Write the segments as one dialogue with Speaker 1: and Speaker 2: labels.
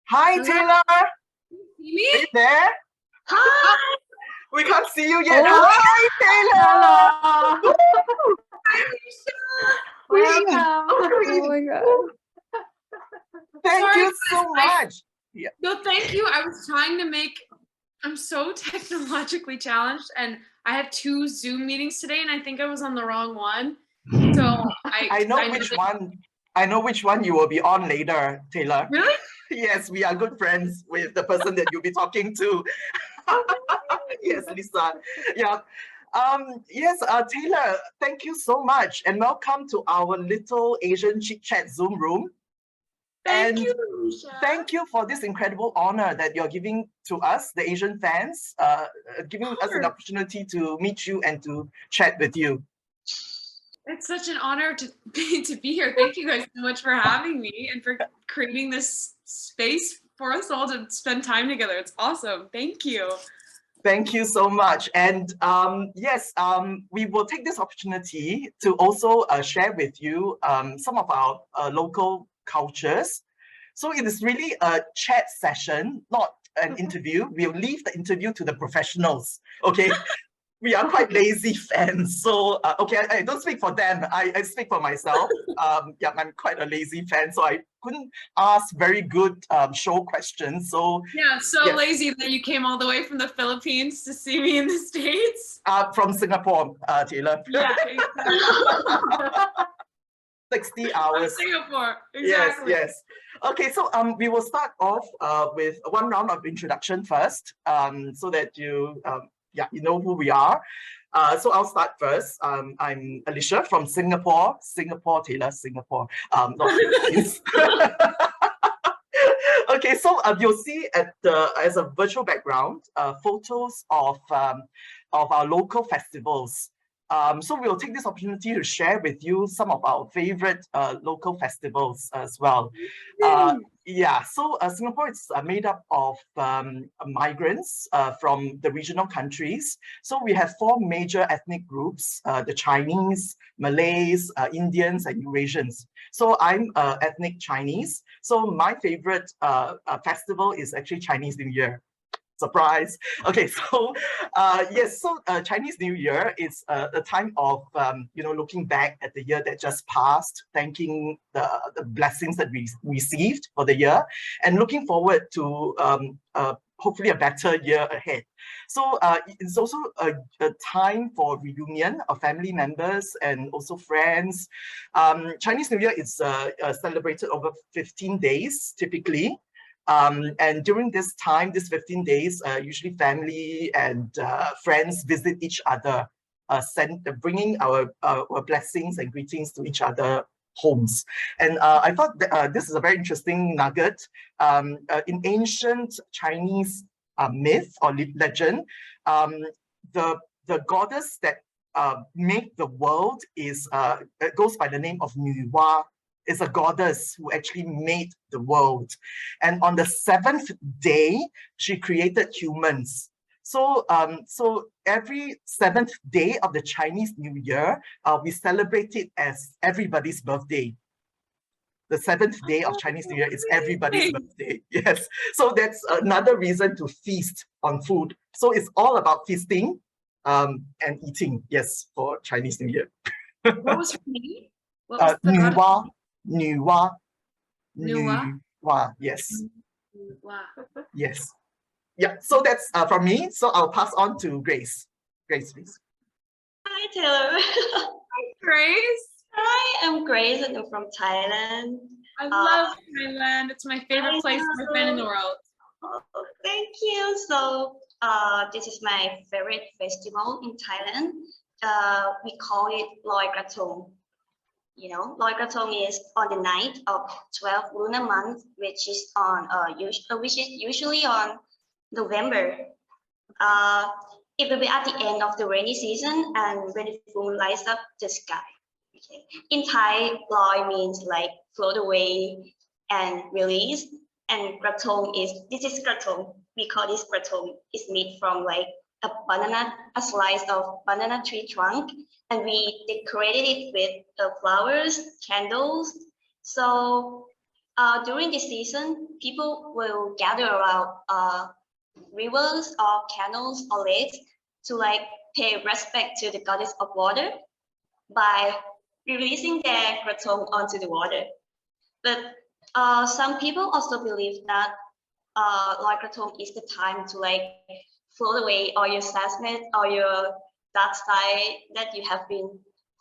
Speaker 1: Hi,
Speaker 2: Hello,
Speaker 1: Taylor. Are
Speaker 2: see me?
Speaker 1: you there?
Speaker 2: Hi,
Speaker 1: We can't see you yet.
Speaker 3: Oh,
Speaker 1: Hi, Taylor.
Speaker 3: hello.
Speaker 1: Woo!
Speaker 2: Alicia.
Speaker 1: Queen.
Speaker 3: Welcome.
Speaker 1: Oh,
Speaker 3: Oh
Speaker 1: Queen.
Speaker 3: my God.
Speaker 1: Woo. Thank
Speaker 2: Sorry,
Speaker 1: you
Speaker 2: guys.
Speaker 1: so much. Yeah.
Speaker 2: No, thank you. I was trying to make. I'm so technologically challenged, and I have 2 Zoom meetings today, and I think I was on the wrong one. So
Speaker 1: I know which one. I know which one you will be on later, Taylor.
Speaker 2: Really?
Speaker 1: Yes, we are good friends with the person that you'll be talking to. Yes, Lisa. Yeah. Yes, Taylor, thank you so much and welcome to our little Asian chit chat Zoom room.
Speaker 2: Thank
Speaker 1: And
Speaker 2: you, Alicia.
Speaker 1: thank you for this incredible honor that you're giving to us, the Asian fans, giving us an opportunity to meet you and to chat with you.
Speaker 2: It's such an honor to be here. Thank you guys so much for having me and for creating this space for us all to spend time together. It's awesome. Thank you.
Speaker 1: Thank you so much. And yes, we will take this opportunity to also share with you some of our local cultures. So it is really a chat session, not an interview. We'll leave the interview to the professionals, okay? We are quite lazy fans. So, okay, I don't speak for them. I speak for myself. Yeah, I'm quite a lazy fan, so I couldn't ask very good show questions. So
Speaker 2: Yeah, so
Speaker 1: yes.
Speaker 2: lazy that you came all the way from the Philippines to see me in the States.
Speaker 1: From Singapore, Taylor.
Speaker 2: Yeah, exactly.
Speaker 1: 60
Speaker 2: From
Speaker 1: hours.
Speaker 2: Singapore, exactly.
Speaker 1: Yes, yes. Okay, so we will start off with one round of introduction first, so that you you know who we are. So I'll start first. I'm Alicia from Singapore, Taylor, Singapore. Not Philippines. Okay, so you'll see at the as a virtual background photos of our local festivals. So we'll take this opportunity to share with you some of our favorite local festivals as well. Yeah, so Singapore is made up of migrants from the regional countries. So we have 4 major ethnic groups, the Chinese, Malays, Indians, and Eurasians. So I'm ethnic Chinese. So my favorite festival is actually Chinese New Year. Surprise. Okay, so yes, so Chinese New Year is a time of looking back at the year that just passed, thanking the blessings that we received for the year, and looking forward to hopefully a better year ahead. So it's also a time for reunion of family members and also friends. Chinese New Year is celebrated over 15 days typically. And during this time, these 15 days, usually family and friends visit each other, bringing our blessings and greetings to each other homes. And I thought that, this is a very interesting nugget. In ancient Chinese myth or legend, the goddess that made the world goes by the name of Nuwa. Is a goddess who actually made the world. And on the 7th day, she created humans. So, so every 7th day of the Chinese New Year, we celebrate it as everybody's birthday. The 7th day of Chinese New Year is everybody's birthday. Yes. So that's another reason to feast on food. So it's all about feasting and eating, yes, for Chinese New Year.
Speaker 2: What was her name? What was the
Speaker 1: Nuwa. Nuwa.
Speaker 2: Nuwa?
Speaker 1: Yes.
Speaker 2: Wow.
Speaker 1: Yes. Yeah, so that's from me. So I'll pass on to Grace. Grace, please.
Speaker 4: Hi, Taylor.
Speaker 2: Hi, Grace.
Speaker 4: Hi, I'm Grace and I'm from Thailand.
Speaker 2: I love Thailand. It's my favorite place I've been in the world.
Speaker 4: Oh, thank you. So this is my favorite festival in Thailand. We call it Loi Krathong. You know, Loi Krathong is on the night of 12th lunar month, which is usually on November. It will be at the end of the rainy season and when the moon lights up the sky. Okay. In Thai, Loi means like float away and release. And this is krathong. We call this krathong. It's made from like a slice of banana tree trunk, and we decorated it with flowers, candles. So during this season, people will gather around rivers or canals or lakes to like pay respect to the goddess of water by releasing their krathong onto the water. But some people also believe that Loi Krathong is the time to like float away all your sadness or your dark side that you have been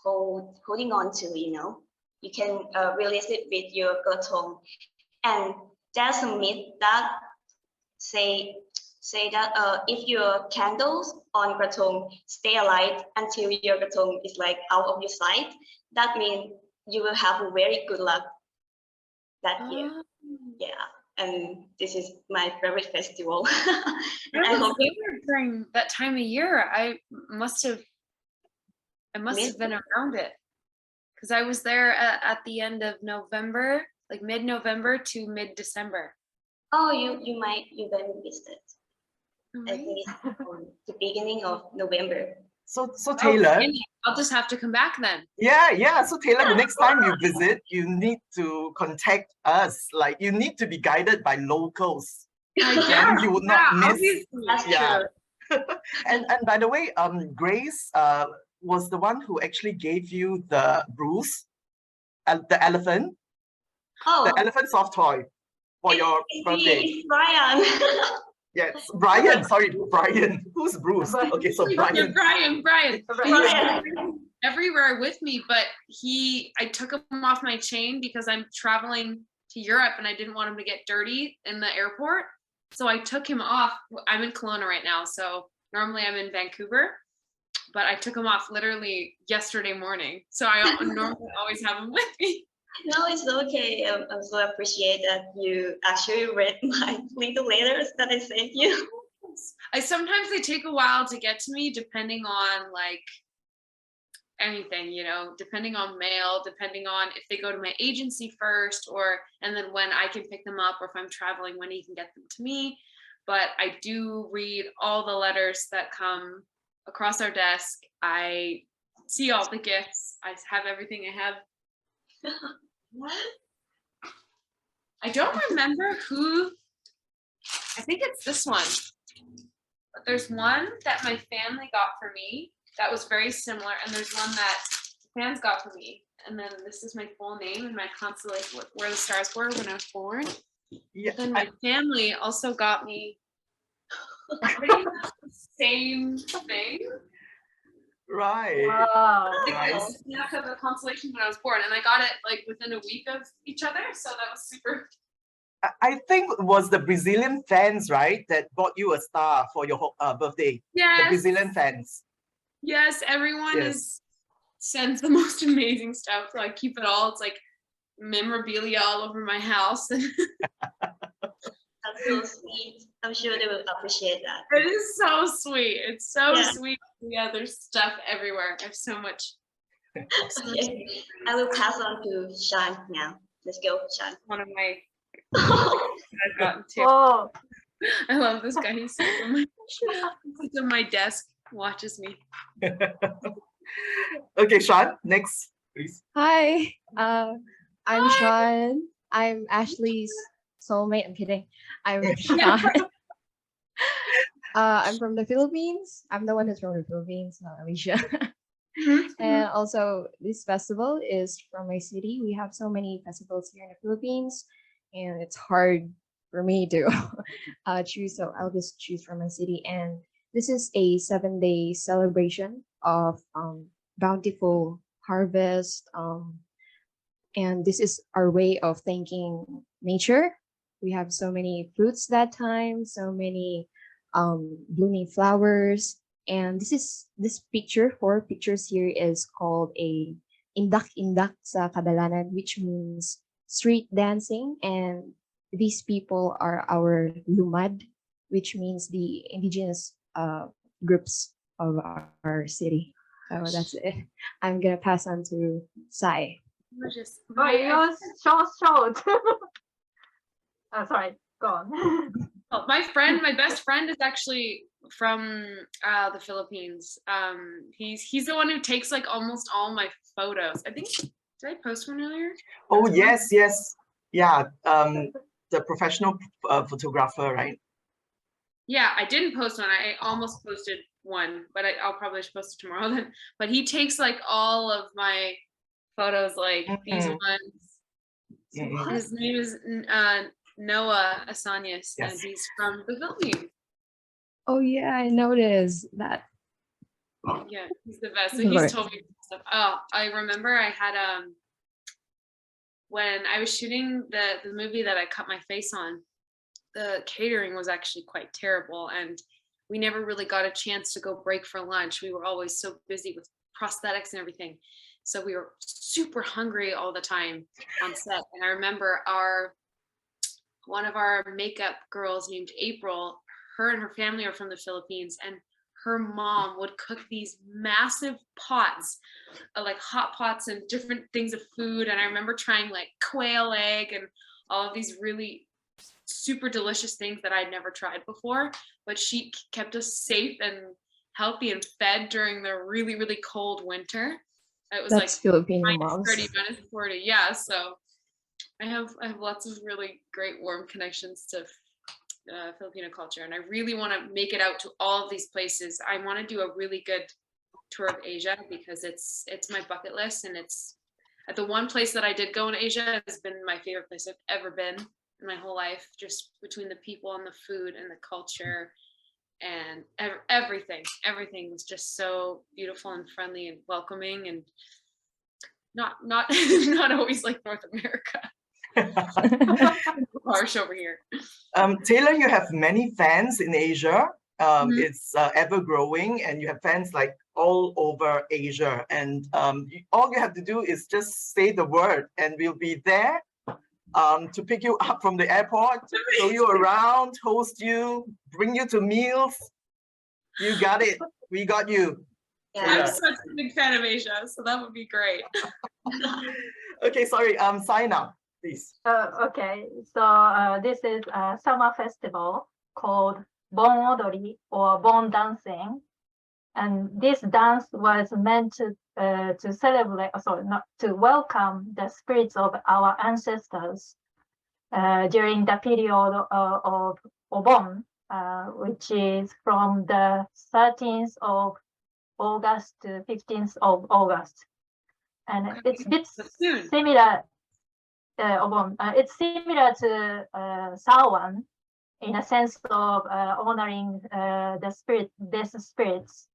Speaker 4: holding on to, you know. You can release it with your krathong. And there's a myth that say that if your candles on krathong stay alight until your krathong is like out of your sight, that means you will have a very good luck that year. Yeah, and this is my favorite festival. And
Speaker 2: I
Speaker 4: I hope
Speaker 2: there during that time of year. I must have been around it because I was there at the end of November, like mid-November to mid-December.
Speaker 4: oh, you then visit. I think it's the beginning of November.
Speaker 1: So
Speaker 2: Oh,
Speaker 1: Taylor,
Speaker 2: dang it. I'll just have to come back then.
Speaker 1: yeah. So Taylor, the next time you visit, you need to contact us. Like you need to be guided by locals. Then you would not miss.
Speaker 2: Obviously.
Speaker 4: That's
Speaker 1: Yeah.
Speaker 4: true.
Speaker 1: And by the way, Grace was the one who actually gave you the Bruce, the elephant,
Speaker 4: Oh,
Speaker 1: the elephant soft toy for your birthday.
Speaker 4: it's Brian.
Speaker 1: Yes, Brian. Sorry, Brian. Who's Bruce? Okay, so
Speaker 2: Yeah,
Speaker 1: Brian.
Speaker 2: Brian.
Speaker 4: Brian.
Speaker 2: Everywhere with me, but I took him off my chain because I'm traveling to Europe and I didn't want him to get dirty in the airport. So I took him off. I'm in Kelowna right now, so normally I'm in Vancouver, but I took him off literally yesterday morning. So I normally always have him with me.
Speaker 4: No, it's okay. I so appreciate that you actually read my little letters that I sent you.
Speaker 2: Sometimes they take a while to get to me depending on like anything, you know, depending on mail, depending on if they go to my agency first and then when I can pick them up, or if I'm traveling, when he can get them to me. But I do read all the letters that come across our desk. I see all the gifts. I have everything. I have what? I don't remember who. I think it's this one. But there's one that my family got for me that was very similar, and there's one that fans got for me. And then this is my full name and my constellation, where the stars were when I was born.
Speaker 1: Yeah.
Speaker 2: Then my family also got me pretty much the same thing.
Speaker 1: Right.
Speaker 3: Wow.
Speaker 2: Like
Speaker 1: Nice.
Speaker 2: this snap of a constellation when I was born, and I got it like within a week of each other, so that was super.
Speaker 1: I think it was the Brazilian fans, right, that bought you a star for your birthday.
Speaker 2: Yes.
Speaker 1: The Brazilian fans.
Speaker 2: Yes, everyone
Speaker 1: Yes.
Speaker 2: sends the most amazing stuff, so I keep it all. It's like memorabilia all over my house.
Speaker 4: That's so sweet. I'm sure they will appreciate that.
Speaker 2: It is so sweet. It's so
Speaker 4: Yeah.
Speaker 2: sweet. Yeah, there's stuff everywhere. I have so much.
Speaker 4: Okay. I will pass on to Sean now. Let's go, Sean.
Speaker 2: One of my I've gotten too.
Speaker 3: Oh,
Speaker 2: I love this guy. He sits on my desk, watches me.
Speaker 1: Okay, Sean, next, please.
Speaker 3: hi. I'm Sean. I'm Ashley's soulmate. I'm kidding. I'm Sean. I'm from the Philippines. I'm the one who's from the Philippines, not Alicia. And also, this festival is from my city. We have so many festivals here in the Philippines, and it's hard for me to choose. So I'll just choose from my city. And this is a 7-day celebration of bountiful harvest. And this is our way of thanking nature. We have so many fruits that time, so many blooming flowers. And this picture, 4 pictures here, is called a indak-indak sa Kadalanan, which means street dancing. And these people are our lumad, which means the indigenous groups of our city. So that's it. I'm gonna pass on to Sai.
Speaker 2: Just
Speaker 3: oh, yours short. Sorry, go on.
Speaker 2: my best friend is actually from the Philippines. He's the one who takes like almost all my photos. I think, did I post one earlier?
Speaker 1: Oh, yes. Yeah, the professional photographer, right?
Speaker 2: Yeah, I didn't post one. I almost posted one, but I'll probably post it tomorrow then. But he takes like all of my photos, like these
Speaker 1: Mhm,
Speaker 2: ones.
Speaker 1: mhm.
Speaker 2: His name is Noah Asanias, and
Speaker 1: Yes.
Speaker 2: he's from the Philippines.
Speaker 3: Oh yeah, I noticed that.
Speaker 2: Yeah, he's the best. So
Speaker 3: Lord.
Speaker 2: he's told me stuff. Oh, I remember I had when I was shooting the movie that I cut my face on, the catering was actually quite terrible, and we never really got a chance to go break for lunch. We were always so busy with prosthetics and everything. So we were super hungry all the time on set. And I remember one of our makeup girls named April, her and her family are from the Philippines, and her mom would cook these massive pots, like hot pots and different things of food. And I remember trying like quail egg and all of these really super delicious things that I'd never tried before. But she kept us safe and healthy and fed during the really, really cold winter. It was
Speaker 3: That's
Speaker 2: like
Speaker 3: Filipino
Speaker 2: minus
Speaker 3: moms.
Speaker 2: 30, minus 40. Yeah. So I have lots of really great warm connections to Filipino culture, and I really want to make it out to all of these places. I want to do a really good tour of Asia because it's my bucket list, and it's the one place that I did go in Asia has been my favorite place I've ever been in my whole life. Just between the people and the food and the culture and everything was just so beautiful and friendly and welcoming, and not not always like North America. Harsh over here.
Speaker 1: Taylor, you have many fans in Asia.
Speaker 2: Mhm.
Speaker 1: It's ever growing, and you have fans like all over Asia. And all you have to do is just say the word, and we'll be there to pick you up from the airport, show you around, host you, bring you to meals. You got it. We got you.
Speaker 4: Yeah.
Speaker 2: I'm
Speaker 1: Taylor.
Speaker 2: such a big fan of Asia, so that would be great.
Speaker 1: Okay, sorry. Sign up, please.
Speaker 5: Okay, so this is a summer festival called Bon Odori or Bon Dancing, and this dance was meant to celebrate, sorry, not to welcome the spirits of our ancestors during the period of Obon, which is from the 13th of August to 15th of August, and
Speaker 2: Okay,
Speaker 5: it's a bit
Speaker 2: that's soon.
Speaker 5: similar. Obon. It's similar to Sawan in a sense of honoring the spirit, these spirits.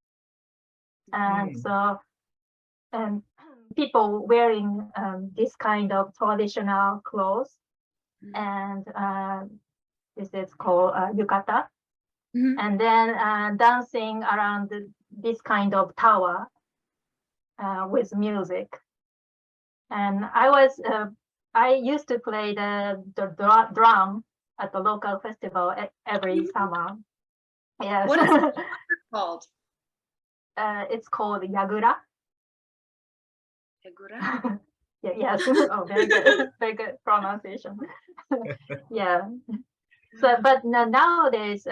Speaker 5: And so people wearing this kind of traditional clothes, and this is called yukata.
Speaker 2: Mhm.
Speaker 5: And then dancing around this kind of tower with music. And I used to play the drum at the local festival every summer. Yes.
Speaker 2: What is it called?
Speaker 5: It's called Yagura.
Speaker 2: Hegura?
Speaker 5: Yeah, yes. Oh, very good. Very good pronunciation. Yeah. So, but nowadays,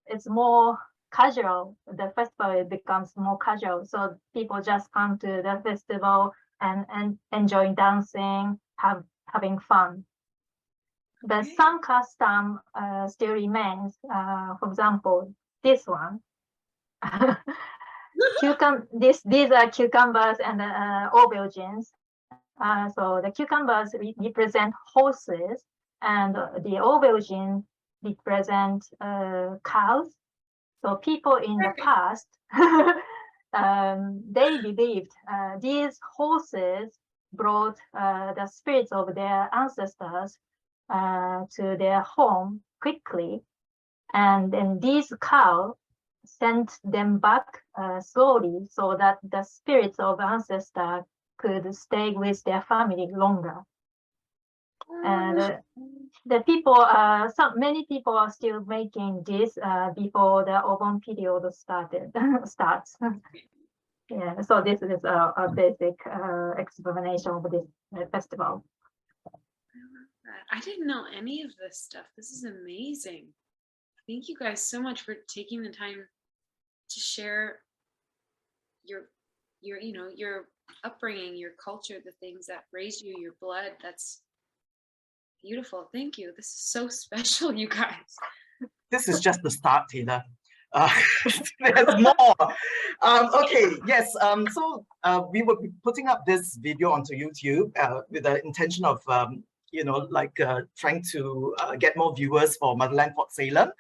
Speaker 5: it's more casual. The festival becomes more casual. So people just come to the festival and enjoy dancing, having fun. But some custom still remains. For example, this one. These are cucumbers and aubergines. So the cucumbers represent horses, and the aubergine represent cows. So people in the past, they believed these horses brought the spirits of their ancestors to their home quickly, and then these cows sent them back slowly so that the spirits of ancestors could stay with their family longer. And the people, many people are still making this before the Obon period starts. Yeah, so this is a basic explanation of this festival.
Speaker 2: I didn't know any of this stuff. This is amazing. Thank you guys so much for taking the time to share your your upbringing, your culture, the things that raised you, your blood. Beautiful. Thank you. This is so special, you guys.
Speaker 1: This is just the start, Taylor. There's more. Okay, yes. So we will be putting up this video onto YouTube with the intention of, trying to get more viewers for Motherland Fort Salem.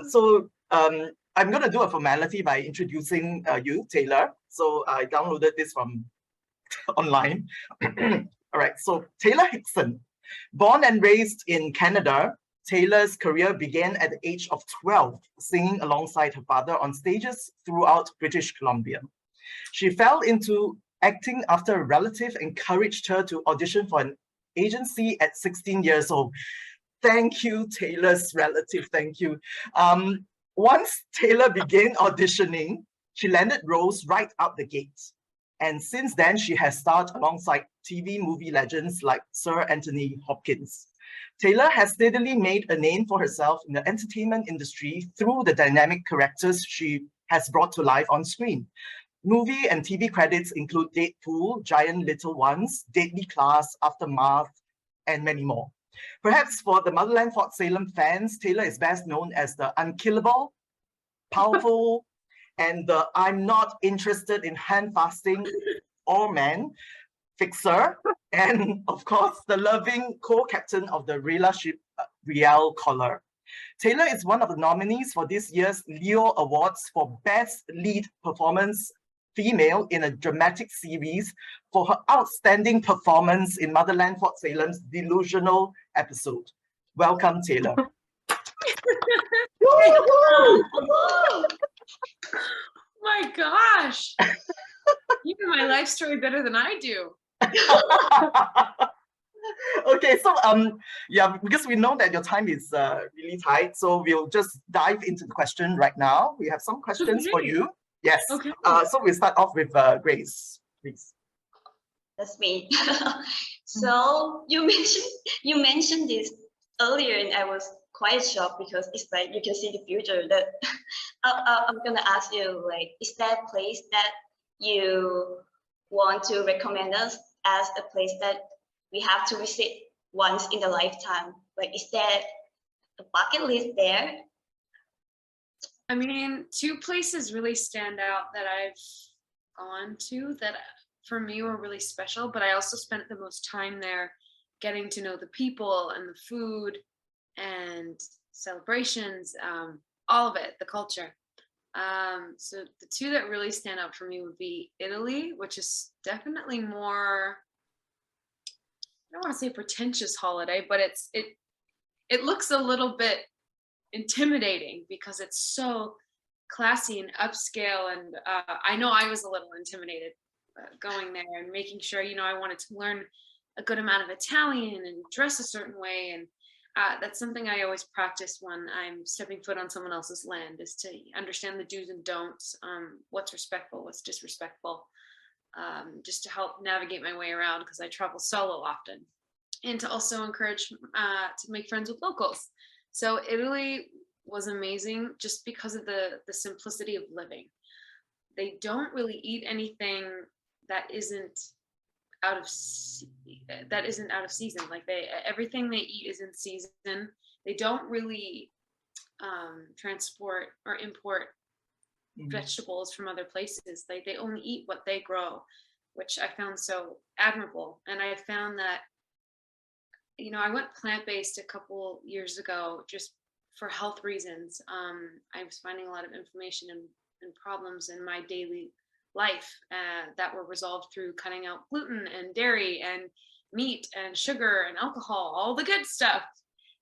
Speaker 1: So I'm going to do a formality by introducing you, Taylor. So I downloaded this from online. All right, so Taylor Hickson, born and raised in Canada, Taylor's career began at the age of 12, singing alongside her father on stages throughout British Columbia. She fell into acting after a relative encouraged her to audition for an agency at 16 years old. Thank you, Taylor's relative, thank you. Once Taylor began auditioning, she landed roles right out the gate. And since then, she has starred alongside TV movie legends like Sir Anthony Hopkins. Taylor has steadily made a name for herself in the entertainment industry through the dynamic characters she has brought to life on screen. Movie and TV credits include Deadpool, Giant Little Ones, Deadly Class, Aftermath, and many more. Perhaps for the Motherland Fort Salem fans, Taylor is best known as the unkillable, powerful, and the I'm not interested in hand fasting or man fixer, and of course, the loving co-captain of the Rayla ship, Riel Collar. Taylor is one of the nominees for this year's Leo Awards for Best Lead Performance Female in a Dramatic Series for her outstanding performance in Motherland Fort Salem's Delusional episode. Welcome, Taylor.
Speaker 2: My gosh. You know my life story better than I do.
Speaker 1: Okay, so yeah, because we know that your time is really tight, so we'll just dive into the question right now. We have some questions for you. Yes.
Speaker 2: Okay.
Speaker 1: So we'll start off with Grace, please.
Speaker 4: That's me. So you mentioned this earlier, and I was quite shocked because it's like you can see the future. That I'm gonna ask you, like, is there a place that you want to recommend us as a place that we have to visit once in a lifetime? Like, is there a bucket list there?
Speaker 2: I mean, two places really stand out that I've gone to that for me were really special, but I also spent the most time there getting to know the people and the food and celebrations, all of it, the culture. So the two that really stand out for me would be Italy, which is definitely more, I don't want to say pretentious holiday, but it looks a little bit intimidating because it's so classy and upscale, and I know I was a little intimidated going there and making sure, I wanted to learn a good amount of Italian and dress a certain way, and that's something I always practice when I'm stepping foot on someone else's land, is to understand the do's and don'ts, what's respectful, what's disrespectful, just to help navigate my way around because I travel solo often, and to also encourage to make friends with locals. So Italy was amazing just because of the simplicity of living. They don't really eat anything that isn't out of season. Like everything they eat is in season. They don't really transport or import vegetables from other places. They only eat what they grow, which I found so admirable. And I found that, I went plant-based a couple years ago just for health reasons. I was finding a lot of information and problems in my daily life that were resolved through cutting out gluten and dairy and meat and sugar and alcohol, all the good stuff,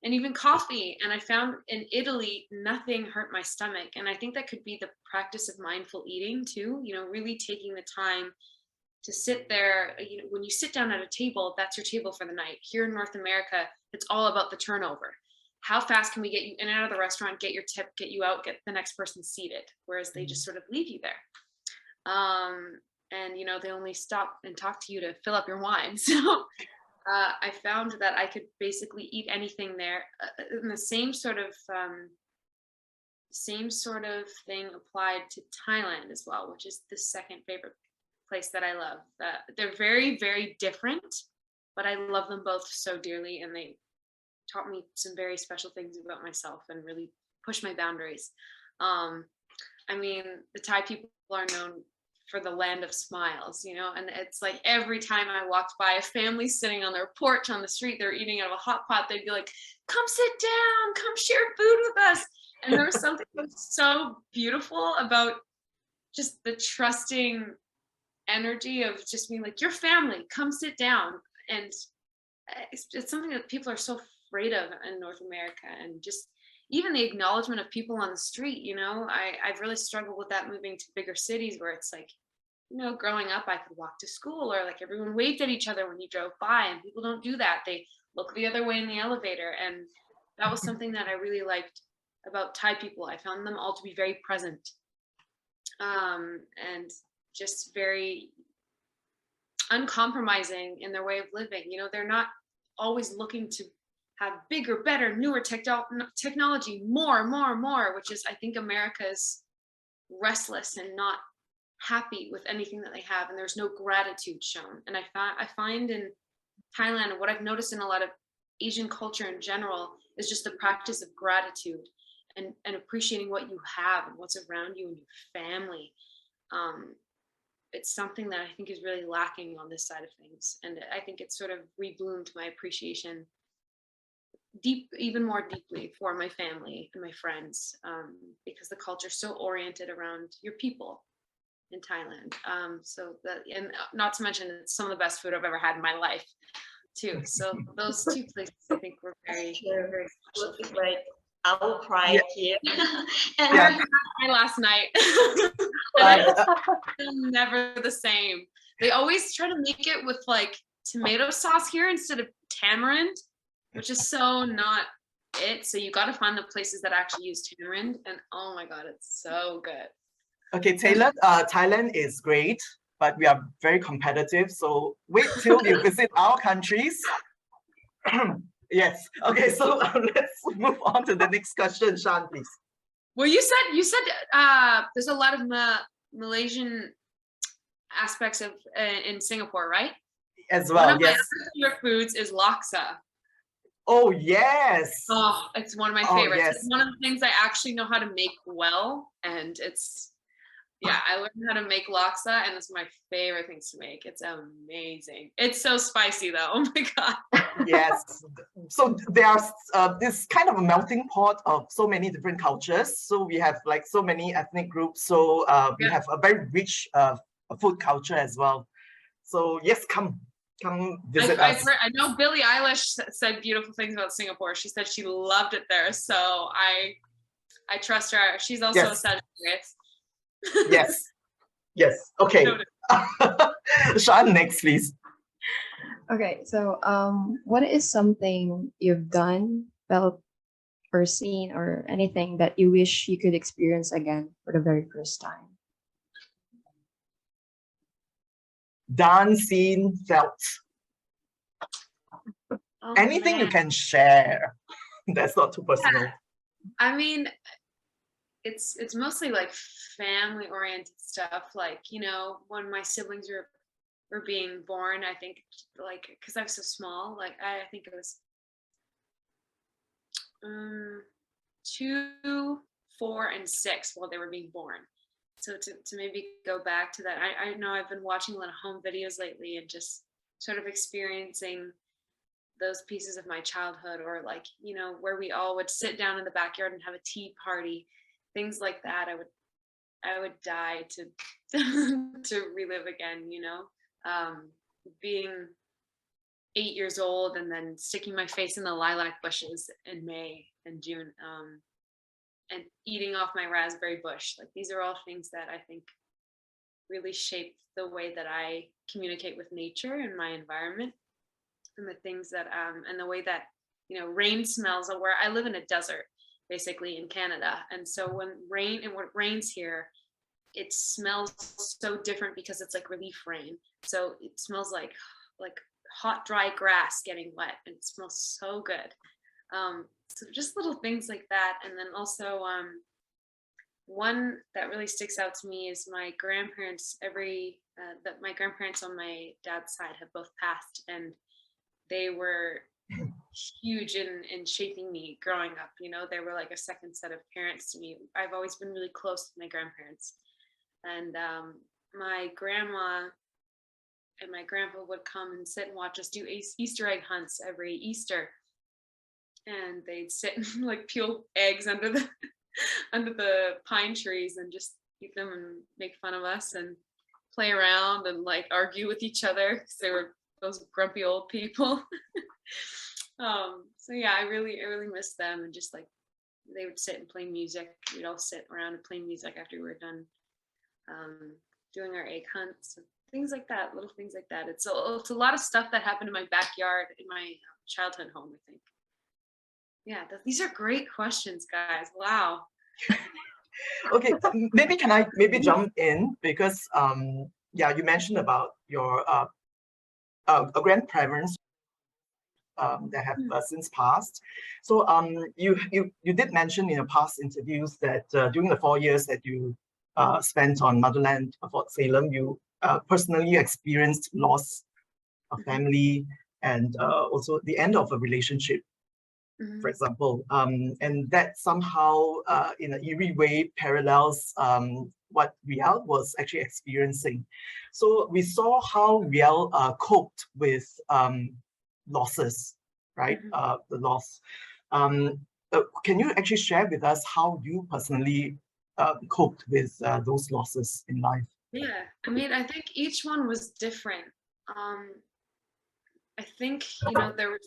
Speaker 2: and even coffee. And I found in Italy, nothing hurt my stomach. And I think that could be the practice of mindful eating too, really taking the time to sit there. When you sit down at a table, that's your table for the night. Here in North America, it's all about the turnover. How fast can we get you in and out of the restaurant, get your tip, get you out, get the next person seated, whereas they just sort of leave you there. And they only stop and talk to you to fill up your wine. So I found that I could basically eat anything there. And the same sort of thing applied to Thailand as well, which is the second favorite place that I love. They're very, very different, but I love them both so dearly, and they taught me some very special things about myself and really pushed my boundaries. I mean, the Thai people are known for the land of smiles, you know, and it's like every time I walked by a family sitting on their porch on the street, they're eating out of a hot pot, they'd be like, come sit down, come share food with us. And there was something so beautiful about just the trusting energy of just being like, your family, come sit down. And it's something that people are so afraid of in North America, and just even the acknowledgement of people on the street, you know, I've really struggled with that moving to bigger cities where it's like, you know, growing up, I could walk to school or like everyone waved at each other when you drove by, and people don't do that. They look the other way in the elevator. And that was something that I really liked about Thai people. I found them all to be very present, and just very uncompromising in their way of living. You know, they're not always looking to have bigger, better, newer technology, more, which is, I think, America's restless and not happy with anything that they have, and there's no gratitude shown. And I find in Thailand, what I've noticed in a lot of Asian culture in general is just the practice of gratitude and appreciating what you have and what's around you and your family. It's something that I think is really lacking on this side of things, and I think it's sort of rebloomed my appreciation even more deeply for my family and my friends, because the culture is so oriented around your people in Thailand. So that, and not to mention, it's some of the best food I've ever had in my life too. So those two places I think were very, very special.
Speaker 4: It's like our pride here. And
Speaker 2: I had my last night. Never the same. They always try to make it with like tomato sauce here instead of tamarind, which is so not it. So you got to find the places that actually use tamarind, and oh my god, it's so good.
Speaker 1: Okay, Taylor, Thailand is great, but we are very competitive. So wait till you visit our countries. Yes. Okay, so let's move on to the next question, Shan, please.
Speaker 2: Well, you said there's a lot of Malaysian aspects of in Singapore, right?
Speaker 1: As
Speaker 2: One
Speaker 1: well,
Speaker 2: of
Speaker 1: yes.
Speaker 2: my favorite foods is laksa.
Speaker 1: Oh, yes.
Speaker 2: Oh, it's one of my
Speaker 1: Oh,
Speaker 2: favorites.
Speaker 1: yes.
Speaker 2: It's one of the things I actually know how to make well, and it's, yeah, I learned how to make laksa, and it's my favorite things to make. It's amazing. It's so spicy though. Oh my god.
Speaker 1: Yes. So there's this kind of a melting pot of so many different cultures. So we have like so many ethnic groups. So we have a very rich food culture as well. So yes, come visit us.
Speaker 2: I know Billie Eilish said beautiful things about Singapore. She said she loved it there. So I trust her. She's also a Sagittarius.
Speaker 1: Yes. Yes. Okay. Shan, next, please.
Speaker 3: Okay, so what is something you've done, felt, or seen, or anything that you wish you could experience again for the very first time?
Speaker 1: Done, seen, felt.
Speaker 2: Oh,
Speaker 1: Anything you
Speaker 2: man.
Speaker 1: can share. That's not too personal.
Speaker 2: I mean, it's mostly like family oriented stuff. Like, you know, when my siblings were being born, I think, like, because I was so small, like I think it was 2, 4, and 6 while they were being born. So to maybe go back to that, I know I've been watching a lot of home videos lately and just sort of experiencing those pieces of my childhood, or like, you know, where we all would sit down in the backyard and have a tea party, things like that. I would die to to relive again, you know. Being 8 years old and then sticking my face in the lilac bushes in May and June, and eating off my raspberry bush. Like, these are all things that I think really shape the way that I communicate with nature and my environment, and the things that and the way that, you know, rain smells. Where I live in a desert basically in Canada, and so when rains here, it smells so different because it's like relief rain. So it smells like hot, dry grass getting wet, and it smells so good. So just little things like that. And then also one that really sticks out to me is my grandparents. My grandparents on my dad's side have both passed, and they were huge in shaping me growing up. You know, they were like a second set of parents to me. I've always been really close with my grandparents, and my grandma and my grandpa would come and sit and watch us do Easter egg hunts every Easter, and they'd sit and like peel eggs under the under the pine trees and just eat them and make fun of us and play around and like argue with each other because they were those grumpy old people. So yeah, I really miss them, and just like they would sit and play music. We'd all sit around and play music after we were done doing our egg hunts, things like that, little things like that. It's a lot of stuff that happened in my backyard in my childhood home, I think. Yeah, these are great questions, guys. Wow.
Speaker 1: Okay, maybe can I jump in, because yeah, you mentioned about your grandparents that have since passed. So you did mention in your past interviews that during the 4 years that you spent on Motherland, Fort Salem, you personally experienced loss of family and also the end of a relationship, for example, and that somehow in an eerie way parallels what Riel was actually experiencing. So we saw how Riel coped with losses, right? The loss. Can you actually share with us how you personally coped with those losses in life?
Speaker 2: Yeah, I mean, I think each one was different. I think, you know, there were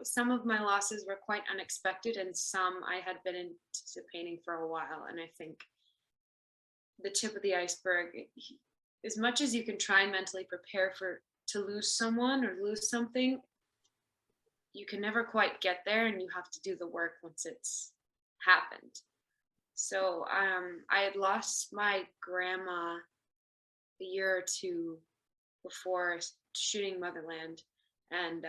Speaker 2: some of my losses were quite unexpected, and some I had been anticipating for a while. And I think the tip of the iceberg, as much as you can try and mentally prepare to lose someone or lose something, you can never quite get there, and you have to do the work once it's happened. So I had lost my grandma a year or two before shooting Motherland, and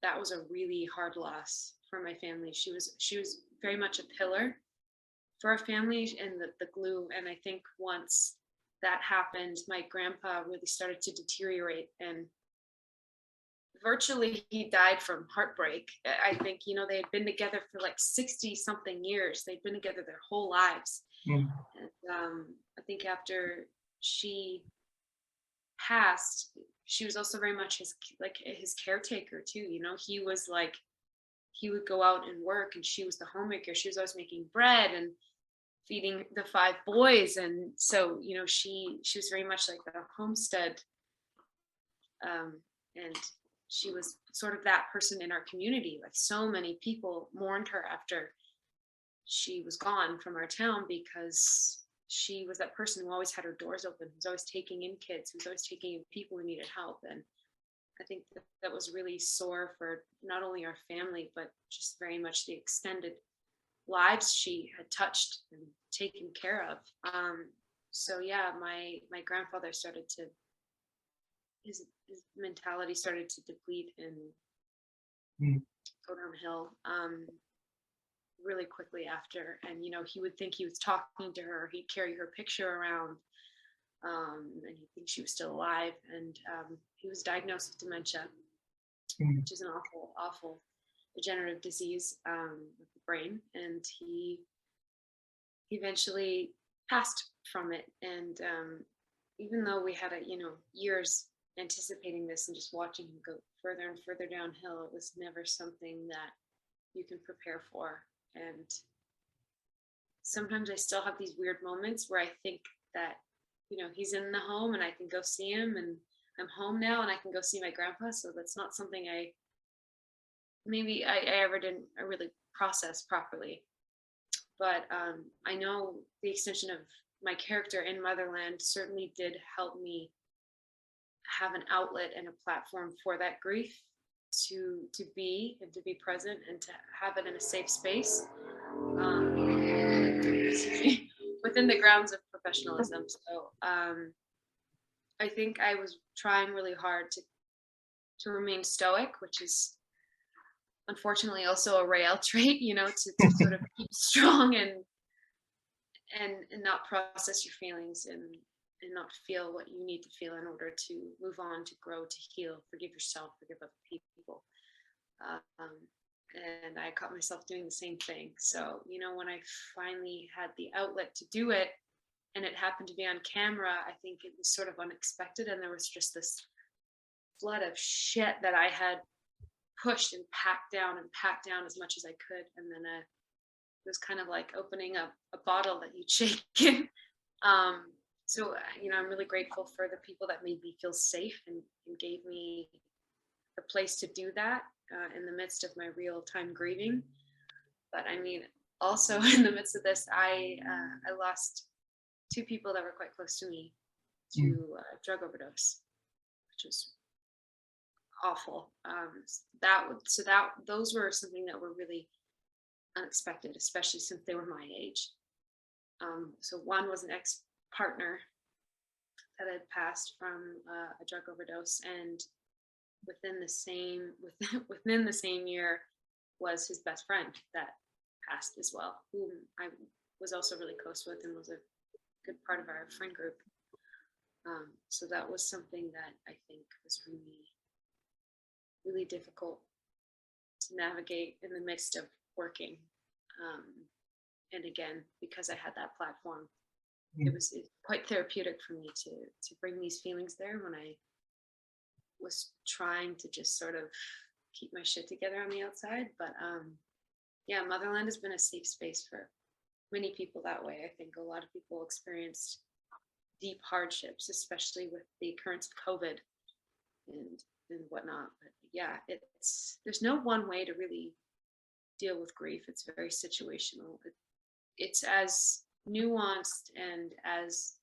Speaker 2: that was a really hard loss for my family. She was very much a pillar for our family and the glue. And I think once that happened, my grandpa really started to deteriorate, and virtually he died from heartbreak. I think, you know, they had been together for like 60 something years. They'd been together their whole lives. And I think after she passed, she was also very much his caretaker too. You know, he would go out and work, and she was the homemaker. She was always making bread and feeding the 5 boys. And so, you know, she was very much like the homestead, and she was sort of that person in our community. Like, so many people mourned her after she was gone from our town, because she was that person who always had her doors open, who was always taking in kids, who was always taking in people who needed help. And I think that was really sore for not only our family, but just very much the extended lives she had touched and taken care of. So yeah, my grandfather started to, his mentality started to deplete and go downhill really quickly after. And, you know, he would think he was talking to her, he'd carry her picture around, and he'd think she was still alive. And he was diagnosed with dementia, which is an awful degenerative disease of the brain. And he eventually passed from it. And even though we had years anticipating this and just watching him go further and further downhill, it was never something that you can prepare for. And sometimes I still have these weird moments where I think that, you know, he's in the home and I can go see him, and I'm home now and I can go see my grandpa. So that's not something I ever didn't really process properly. But I know the extension of my character in Motherland certainly did help me have an outlet and a platform for that grief, to be present and to have it in a safe space, within the grounds of professionalism. So I think I was trying really hard to remain stoic, which is unfortunately also a Rael trait, you know, to sort of keep strong and not process your feelings and not feel what you need to feel in order to move on, to grow, to heal, forgive yourself, forgive other people. and I caught myself doing the same thing. So, you know, when I finally had the outlet to do it and it happened to be on camera, I think it was sort of unexpected. And there was just this flood of shit that I had pushed and packed down as much as I could. And then it was kind of like opening up a bottle that you'd shaken. So, you know, I'm really grateful for the people that made me feel safe and gave me the place to do that in the midst of my real-time grieving. But I mean, also in the midst of this, I lost 2 people that were quite close to me to drug overdose, which was awful. Those were something that were really unexpected, especially since they were my age. So one was an ex-partner that had passed from a drug overdose, and within the same year was his best friend that passed as well, whom I was also really close with and was a good part of our friend group. So that was something that I think was really, really difficult to navigate in the midst of working. And again, because I had that platform, it was quite therapeutic for me to bring these feelings there when I was trying to just sort of keep my shit together on the outside. But yeah, Motherland has been a safe space for many people that way. I think a lot of people experienced deep hardships, especially with the occurrence of COVID and whatnot. But yeah, there's no one way to really deal with grief. It's very situational. It's as nuanced and as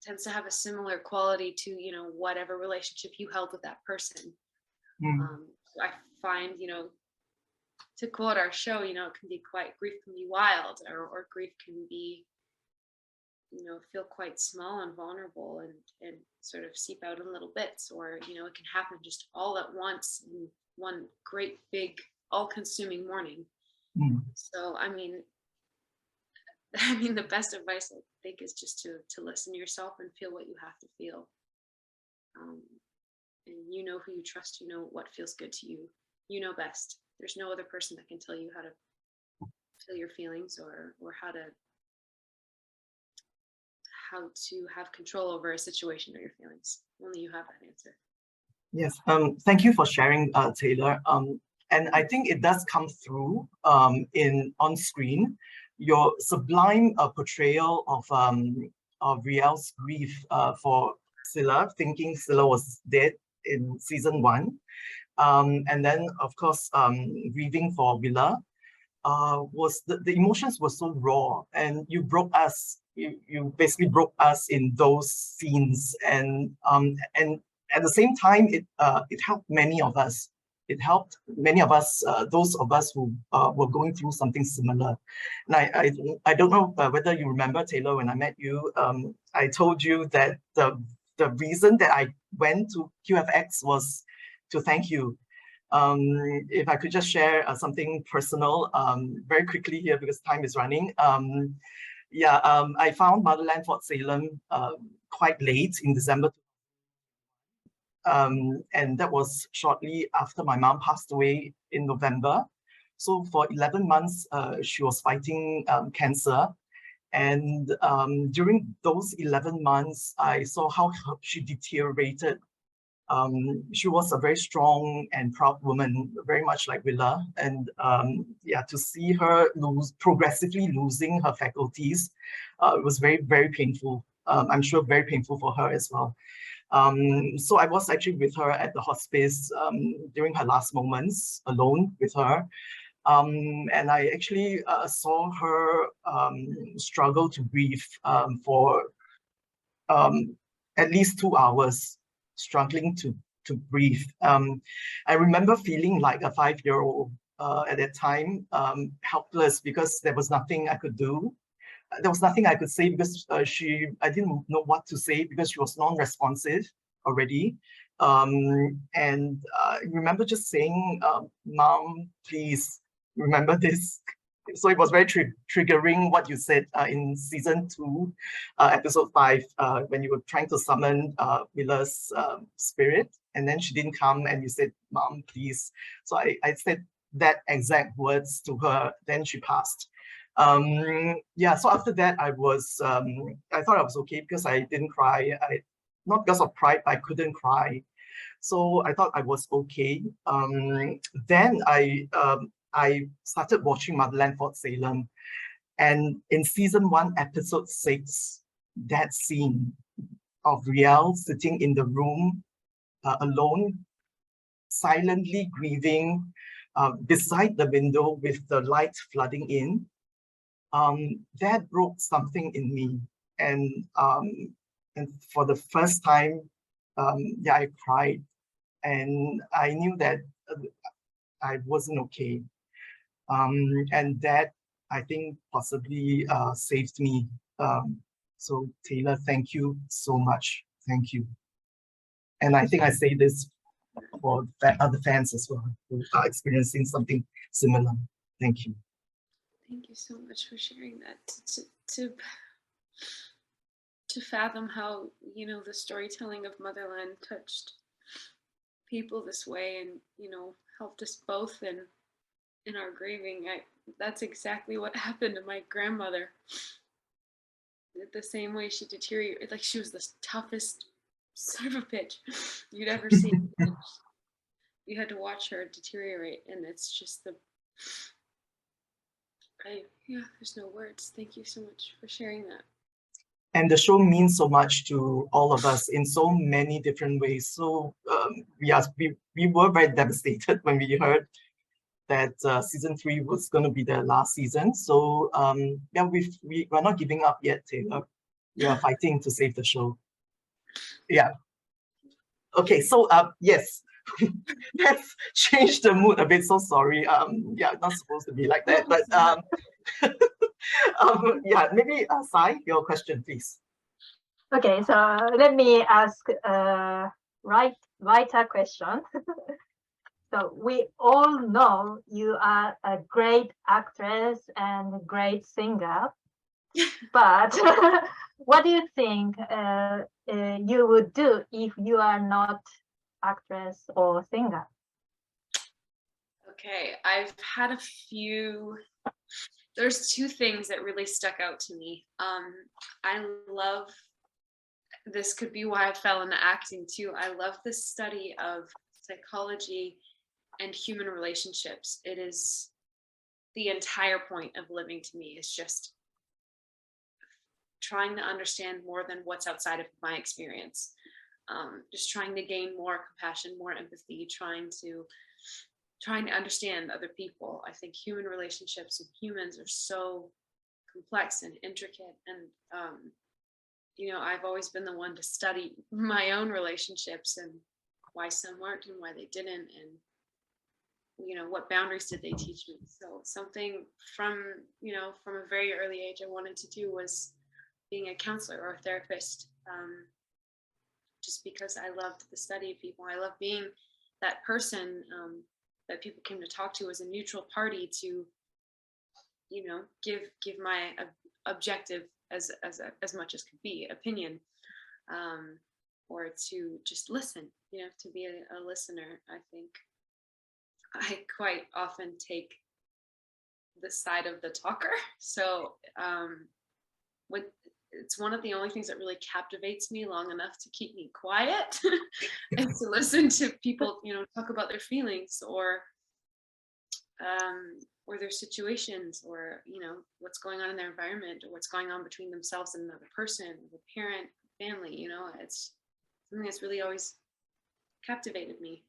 Speaker 2: tends to have a similar quality to, you know, whatever relationship you held with that person. I find, you know, to quote our show, you know, grief can be wild, or grief can be, you know, feel quite small and vulnerable and sort of seep out in little bits, or, you know, it can happen just all at once in one great big all-consuming morning. So I mean, the best advice I think is just to listen to yourself and feel what you have to feel. And you know who you trust, you know what feels good to you. You know best. There's no other person that can tell you how to feel your feelings or how to have control over a situation or your feelings. Only you have that answer.
Speaker 1: Yes, thank you for sharing, Taylor. And I think it does come through on screen. Your sublime portrayal of Riel's grief for Scylla, thinking Scylla was dead in season 1, and then of course grieving for Willa, was the emotions were so raw, and you broke us. You basically broke us in those scenes, and at the same time it helped many of us. It helped many of us, those of us who were going through something similar. And I don't know whether you remember, Taylor, when I met you, I told you that the reason that I went to QFX was to thank you. If I could just share something personal very quickly here, because time is running. I found Motherland Fort Salem quite late in December. And that was shortly after my mom passed away in November. So for 11 months, she was fighting cancer. And during those 11 months, I saw how she deteriorated. She was a very strong and proud woman, very much like Willa. And to see her progressively losing her faculties, it was very, very painful. I'm sure very painful for her as well. So I was actually with her at the hospice during her last moments, alone with her. And I actually saw her struggle to breathe for at least 2 hours, struggling to breathe. I remember feeling like a 5-year-old at that time, helpless, because there was nothing I could do. There was nothing I could say because I didn't know what to say because she was non-responsive already. And I remember just saying, Mom, please remember this. So it was very triggering what you said in season 2, episode 5, when you were trying to summon Willa's spirit. And then she didn't come, and you said, "Mom, please." So I said that exact words to her. Then she passed. Yeah, so after that, I thought I was okay because I didn't cry. Not because of pride, but I couldn't cry. So I thought I was okay. Then I started watching Motherland Fort Salem. And in season 1, episode 6, that scene of Riel sitting in the room alone, silently grieving beside the window with the light flooding in, that broke something in me. And for the first time, yeah, I cried. And I knew that I wasn't okay. And that, I think, possibly saved me. So Taylor, thank you so much. Thank you. And I think I say this for other fans as well who are experiencing something similar. Thank you.
Speaker 2: Thank you so much for sharing that. To fathom how, you know, the storytelling of Motherland touched people this way, and, you know, helped us both in our grieving. That's exactly what happened to my grandmother. The same way she deteriorated, like she was the toughest son of a bitch you'd ever see. You had to watch her deteriorate, and it's just yeah, there's no words. Thank you so much for sharing that.
Speaker 1: And the show means so much to all of us in so many different ways. So we were very devastated when we heard that season 3 was going to be the last season. So yeah, we're not giving up yet, Taylor. We are fighting to save the show. Yeah. Okay, so yes, let's change the mood a bit. So sorry. Yeah, not supposed to be like that, but yeah, maybe Sai, your question, please.
Speaker 5: Okay, so let me ask a vital question. So we all know you are a great actress and a great singer, but what do you think you would do if you are not actress or singer?
Speaker 2: Okay, I've had a few. There's 2 things that really stuck out to me. I love, this could be why I fell into acting too. I love the study of psychology and human relationships. It is the entire point of living to me, is just trying to understand more than what's outside of my experience. Just trying to gain more compassion, more empathy, trying to understand other people. I think human relationships and humans are so complex and intricate. And, you know, I've always been the one to study my own relationships and why some worked and why they didn't. And, you know, what boundaries did they teach me? So something from, you know, from a very early age I wanted to do was being a counselor or a therapist, just because I loved the study of people. I love being that person that people came to talk to as a neutral party to, you know, give my objective as much as could be opinion, or to just listen, you know, to be a listener. I think I quite often take the side of the talker. So it's one of the only things that really captivates me long enough to keep me quiet and to listen to people, you know, talk about their feelings or their situations, or, you know, what's going on in their environment, or what's going on between themselves and another person, the parent, family. You know, it's something that's really always captivated me.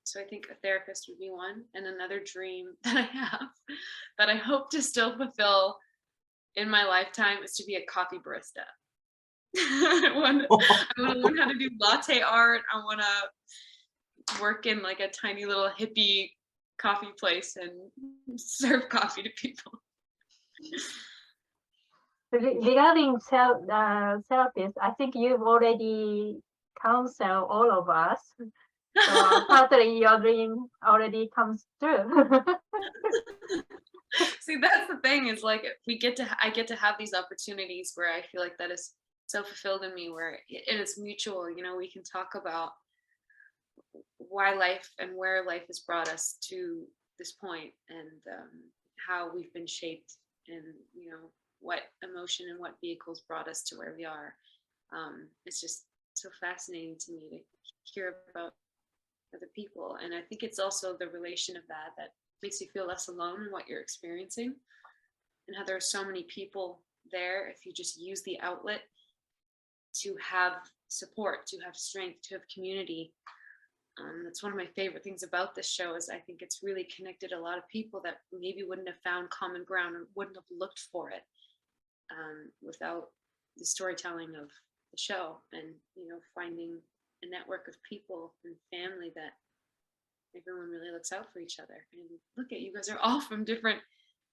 Speaker 2: So I think a therapist would be one, and another dream that I have that I hope to still fulfill in my lifetime is to be a coffee barista. I want to learn how to do latte art. I want to work in like a tiny little hippie coffee place and serve coffee to people.
Speaker 5: Regarding therapist, I think you've already counseled all of us. So partly your dream already comes true.
Speaker 2: See, that's the thing, is like I get to have these opportunities where I feel like that is so fulfilled in me, where and it's mutual. You know, we can talk about why life and where life has brought us to this point, and how we've been shaped, and what emotion and what vehicles brought us to where we are. It's just so fascinating to me to hear about other people, and I think it's also the relation of that makes you feel less alone in what you're experiencing, and how there are so many people there if you just use the outlet to have support, to have strength, to have community. That's one of my favorite things about this show, is I think it's really connected a lot of people that maybe wouldn't have found common ground or wouldn't have looked for it without the storytelling of the show, and finding a network of people and family that everyone really looks out for each other. And look at you guys are all from different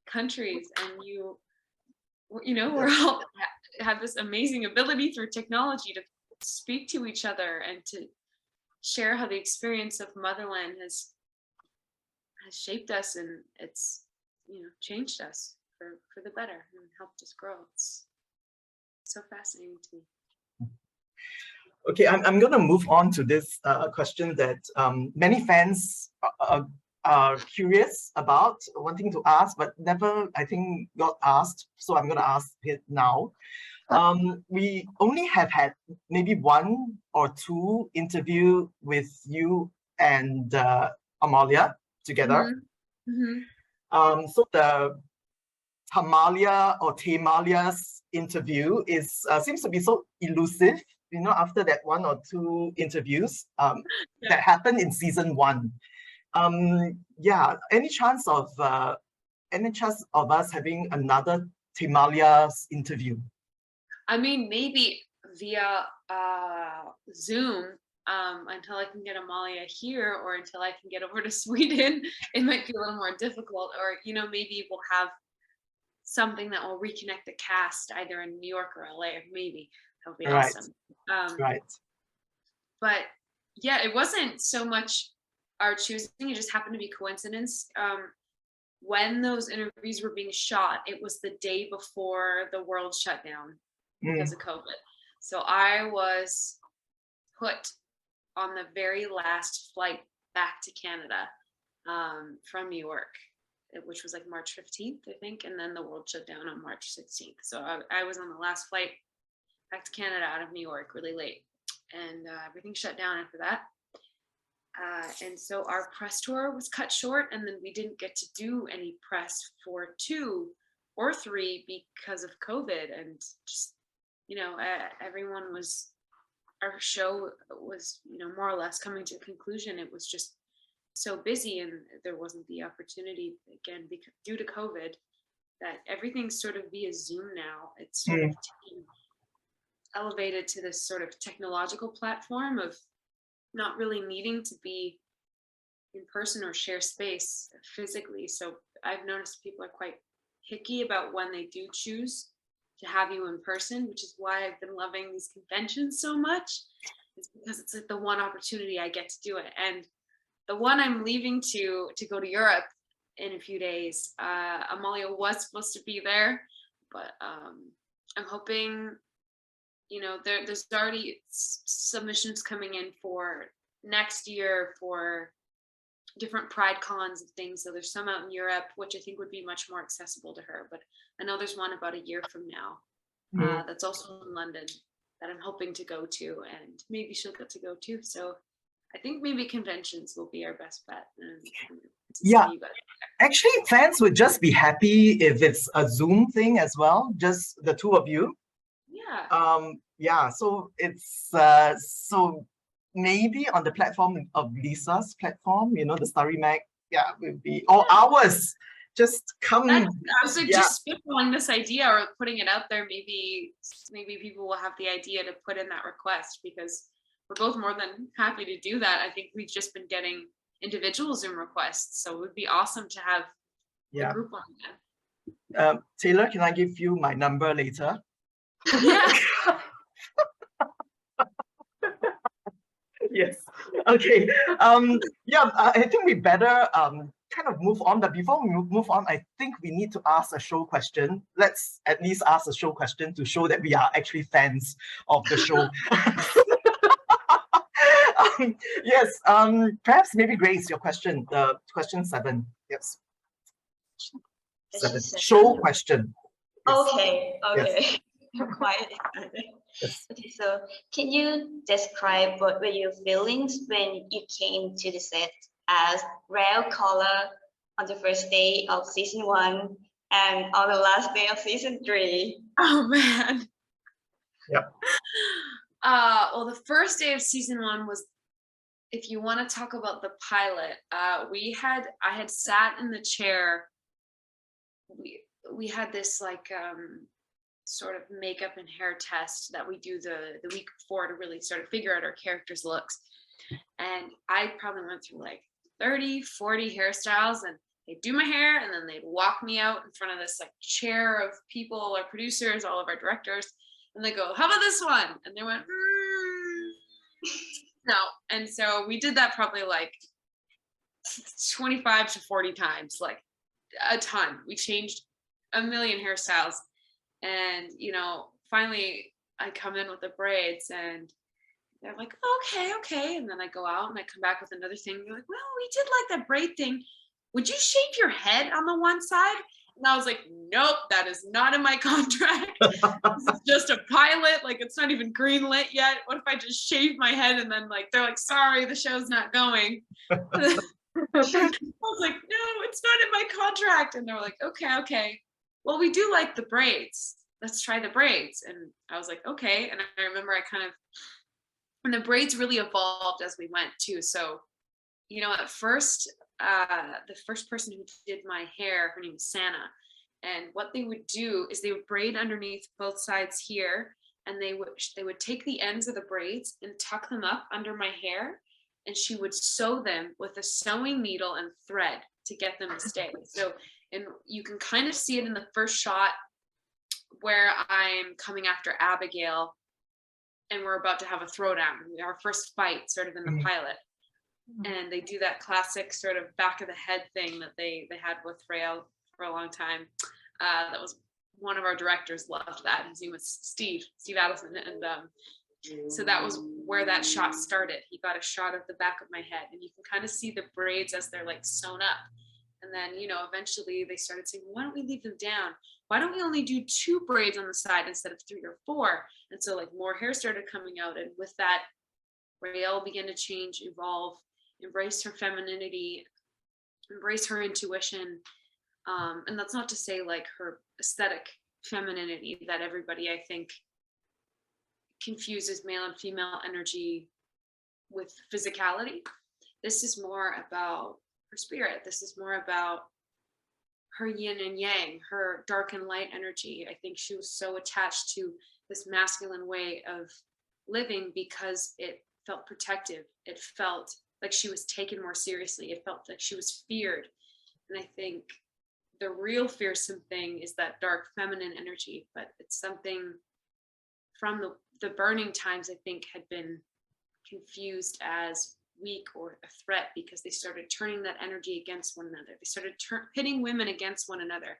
Speaker 2: countries, and we're all have this amazing ability through technology to speak to each other and to share how the experience of motherland has shaped us, and it's changed us for the better and helped us grow. It's so fascinating to me.
Speaker 1: Okay, I'm going to move on to this question that many fans are curious about, wanting to ask, but never, I think, got asked. So I'm going to ask it now. We only have had maybe 1 or 2 interview with you and Amalia together.
Speaker 2: Mm-hmm.
Speaker 1: So the Tamalia or Tamalia's interview is seems to be so elusive, after that 1 or 2 interviews that happened in season 1. Yeah, any chance of us having another Tamalia's interview?
Speaker 2: I mean, maybe via Zoom until I can get Amalia here, or until I can get over to Sweden. It might be a little more difficult, or maybe we'll have something that will reconnect the cast either in New York or LA. Maybe that would be awesome.
Speaker 1: Right.
Speaker 2: But yeah, it wasn't so much our choosing; it just happened to be coincidence. When those interviews were being shot, it was the day before the world shut down because of COVID. So I was put on the very last flight back to Canada from New York, which was like March 15th, I think. And then the world shut down on March 16th. So I was on the last flight back to Canada out of New York really late. And everything shut down after that. And so our press tour was cut short, and then we didn't get to do any press for 2 or 3 because of COVID. And just, everyone was, our show was, more or less coming to a conclusion. It was just so busy, and there wasn't the opportunity, again, due to COVID, that everything's sort of via Zoom now. It's sort of elevated to this sort of technological platform of not really needing to be in person or share space physically. So I've noticed people are quite picky about when they do choose to have you in person, which is why I've been loving these conventions so much. It's because it's like the one opportunity I get to do it. And the one I'm leaving to go to Europe in a few days, Amalia was supposed to be there, but I'm hoping, there's already submissions coming in for next year for different Pride cons and things. So there's some out in Europe, which I think would be much more accessible to her. But I know there's one about a year from now that's also in London that I'm hoping to go to, and maybe she'll get to go too. So I think maybe conventions will be our best bet.
Speaker 1: Yeah, actually, fans would just be happy if it's a Zoom thing as well, just the 2 of you.
Speaker 2: Yeah.
Speaker 1: Yeah, so it's so maybe on the platform of Lisa's platform, the Starry Mag, will be, or ours. Just come.
Speaker 2: I was like just spitballing this idea or putting it out there. Maybe people will have the idea to put in that request, because we're both more than happy to do that. I think we've just been getting individual Zoom requests, so it would be awesome to have a group on that.
Speaker 1: Taylor, can I give you my number later?
Speaker 2: Yeah.
Speaker 1: Yes. Okay. I think we better kind of move on. But before we move on, I think we need to ask a show question. Let's at least ask a show question to show that we are actually fans of the show. Yes, perhaps maybe Grace, your question, question 7. Yes. 7. Show question. Yes.
Speaker 4: Okay, okay.
Speaker 1: Yes.
Speaker 4: I'm quite excited.
Speaker 1: Yes.
Speaker 4: Okay, so can you describe what were your feelings when you came to the set as Rael Collar on the first day of season 1 and on the last day of season 3?
Speaker 2: Oh man.
Speaker 1: Yep.
Speaker 2: Well, the first day of season 1 was, if you want to talk about the pilot, I had sat in the chair. We had this like sort of makeup and hair test that we do the week before to really sort of figure out our characters' looks. And I probably went through like 30, 40 hairstyles, and they'd do my hair and then they'd walk me out in front of this like chair of people, our producers, all of our directors, and they go, "How about this one?" And they went, no. And so we did that probably like 25 to 40 times, like a ton. We changed a million hairstyles. And, you know, finally I come in with the braids and they're like, okay. And then I go out and I come back with another thing. They're like, well, we did like that braid thing. Would you shave your head on the one side? And I was like, nope, that is not in my contract. This is just a pilot. Like, it's not even greenlit yet. What if I just shave my head and then like, they're like, sorry, the show's not going. I was like, no, it's not in my contract. And they're like, okay. Well, we do like the braids. Let's try the braids. And I was like, okay. And I remember and the braids really evolved as we went too. So, you know, at first, the first person who did my hair, her name was Santa. And what they would do is they would braid underneath both sides here. And they would take the ends of the braids and tuck them up under my hair. And she would sew them with a sewing needle and thread to get them to stay. So, and you can kind of see it in the first shot where I'm coming after Abigail and we're about to have a throwdown, our first fight sort of in the pilot. And they do that classic sort of back of the head thing that they had with Rael for a long time. That was one of our directors loved that. His name was Steve Addison. And so that was where that shot started. He got a shot of the back of my head and you can kind of see the braids as they're like sewn up. And then, you know, eventually they started saying, why don't we leave them down? Why don't we only do 2 braids on the side instead of 3 or 4? And so like more hair started coming out. And with that, Rael began to change, evolve, embrace her femininity, embrace her intuition. And that's not to say like her aesthetic femininity that everybody, I think, confuses male and female energy with physicality. This is more about her spirit. This is more about her yin and yang, her dark and light energy. I think she was so attached to this masculine way of living because it felt protective. It felt like she was taken more seriously. It felt like she was feared. And I think the real fearsome thing is that dark feminine energy, but it's something from the burning times, I think, had been confused as weak or a threat because they started turning that energy against one another. They started pitting women against one another.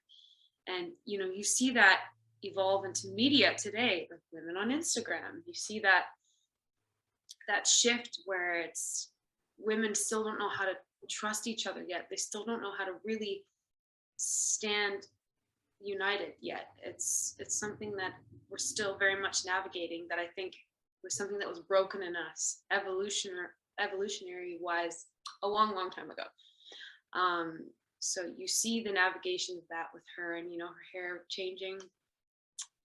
Speaker 2: And, you know, you see that evolve into media today, like women on Instagram. You see that shift where it's women still don't know how to trust each other yet. They still don't know how to really stand united yet. It's something that we're still very much navigating, that I think was something that was broken in us evolutionary wise a long time ago. So you see the navigation of that with her, and you know, her hair changing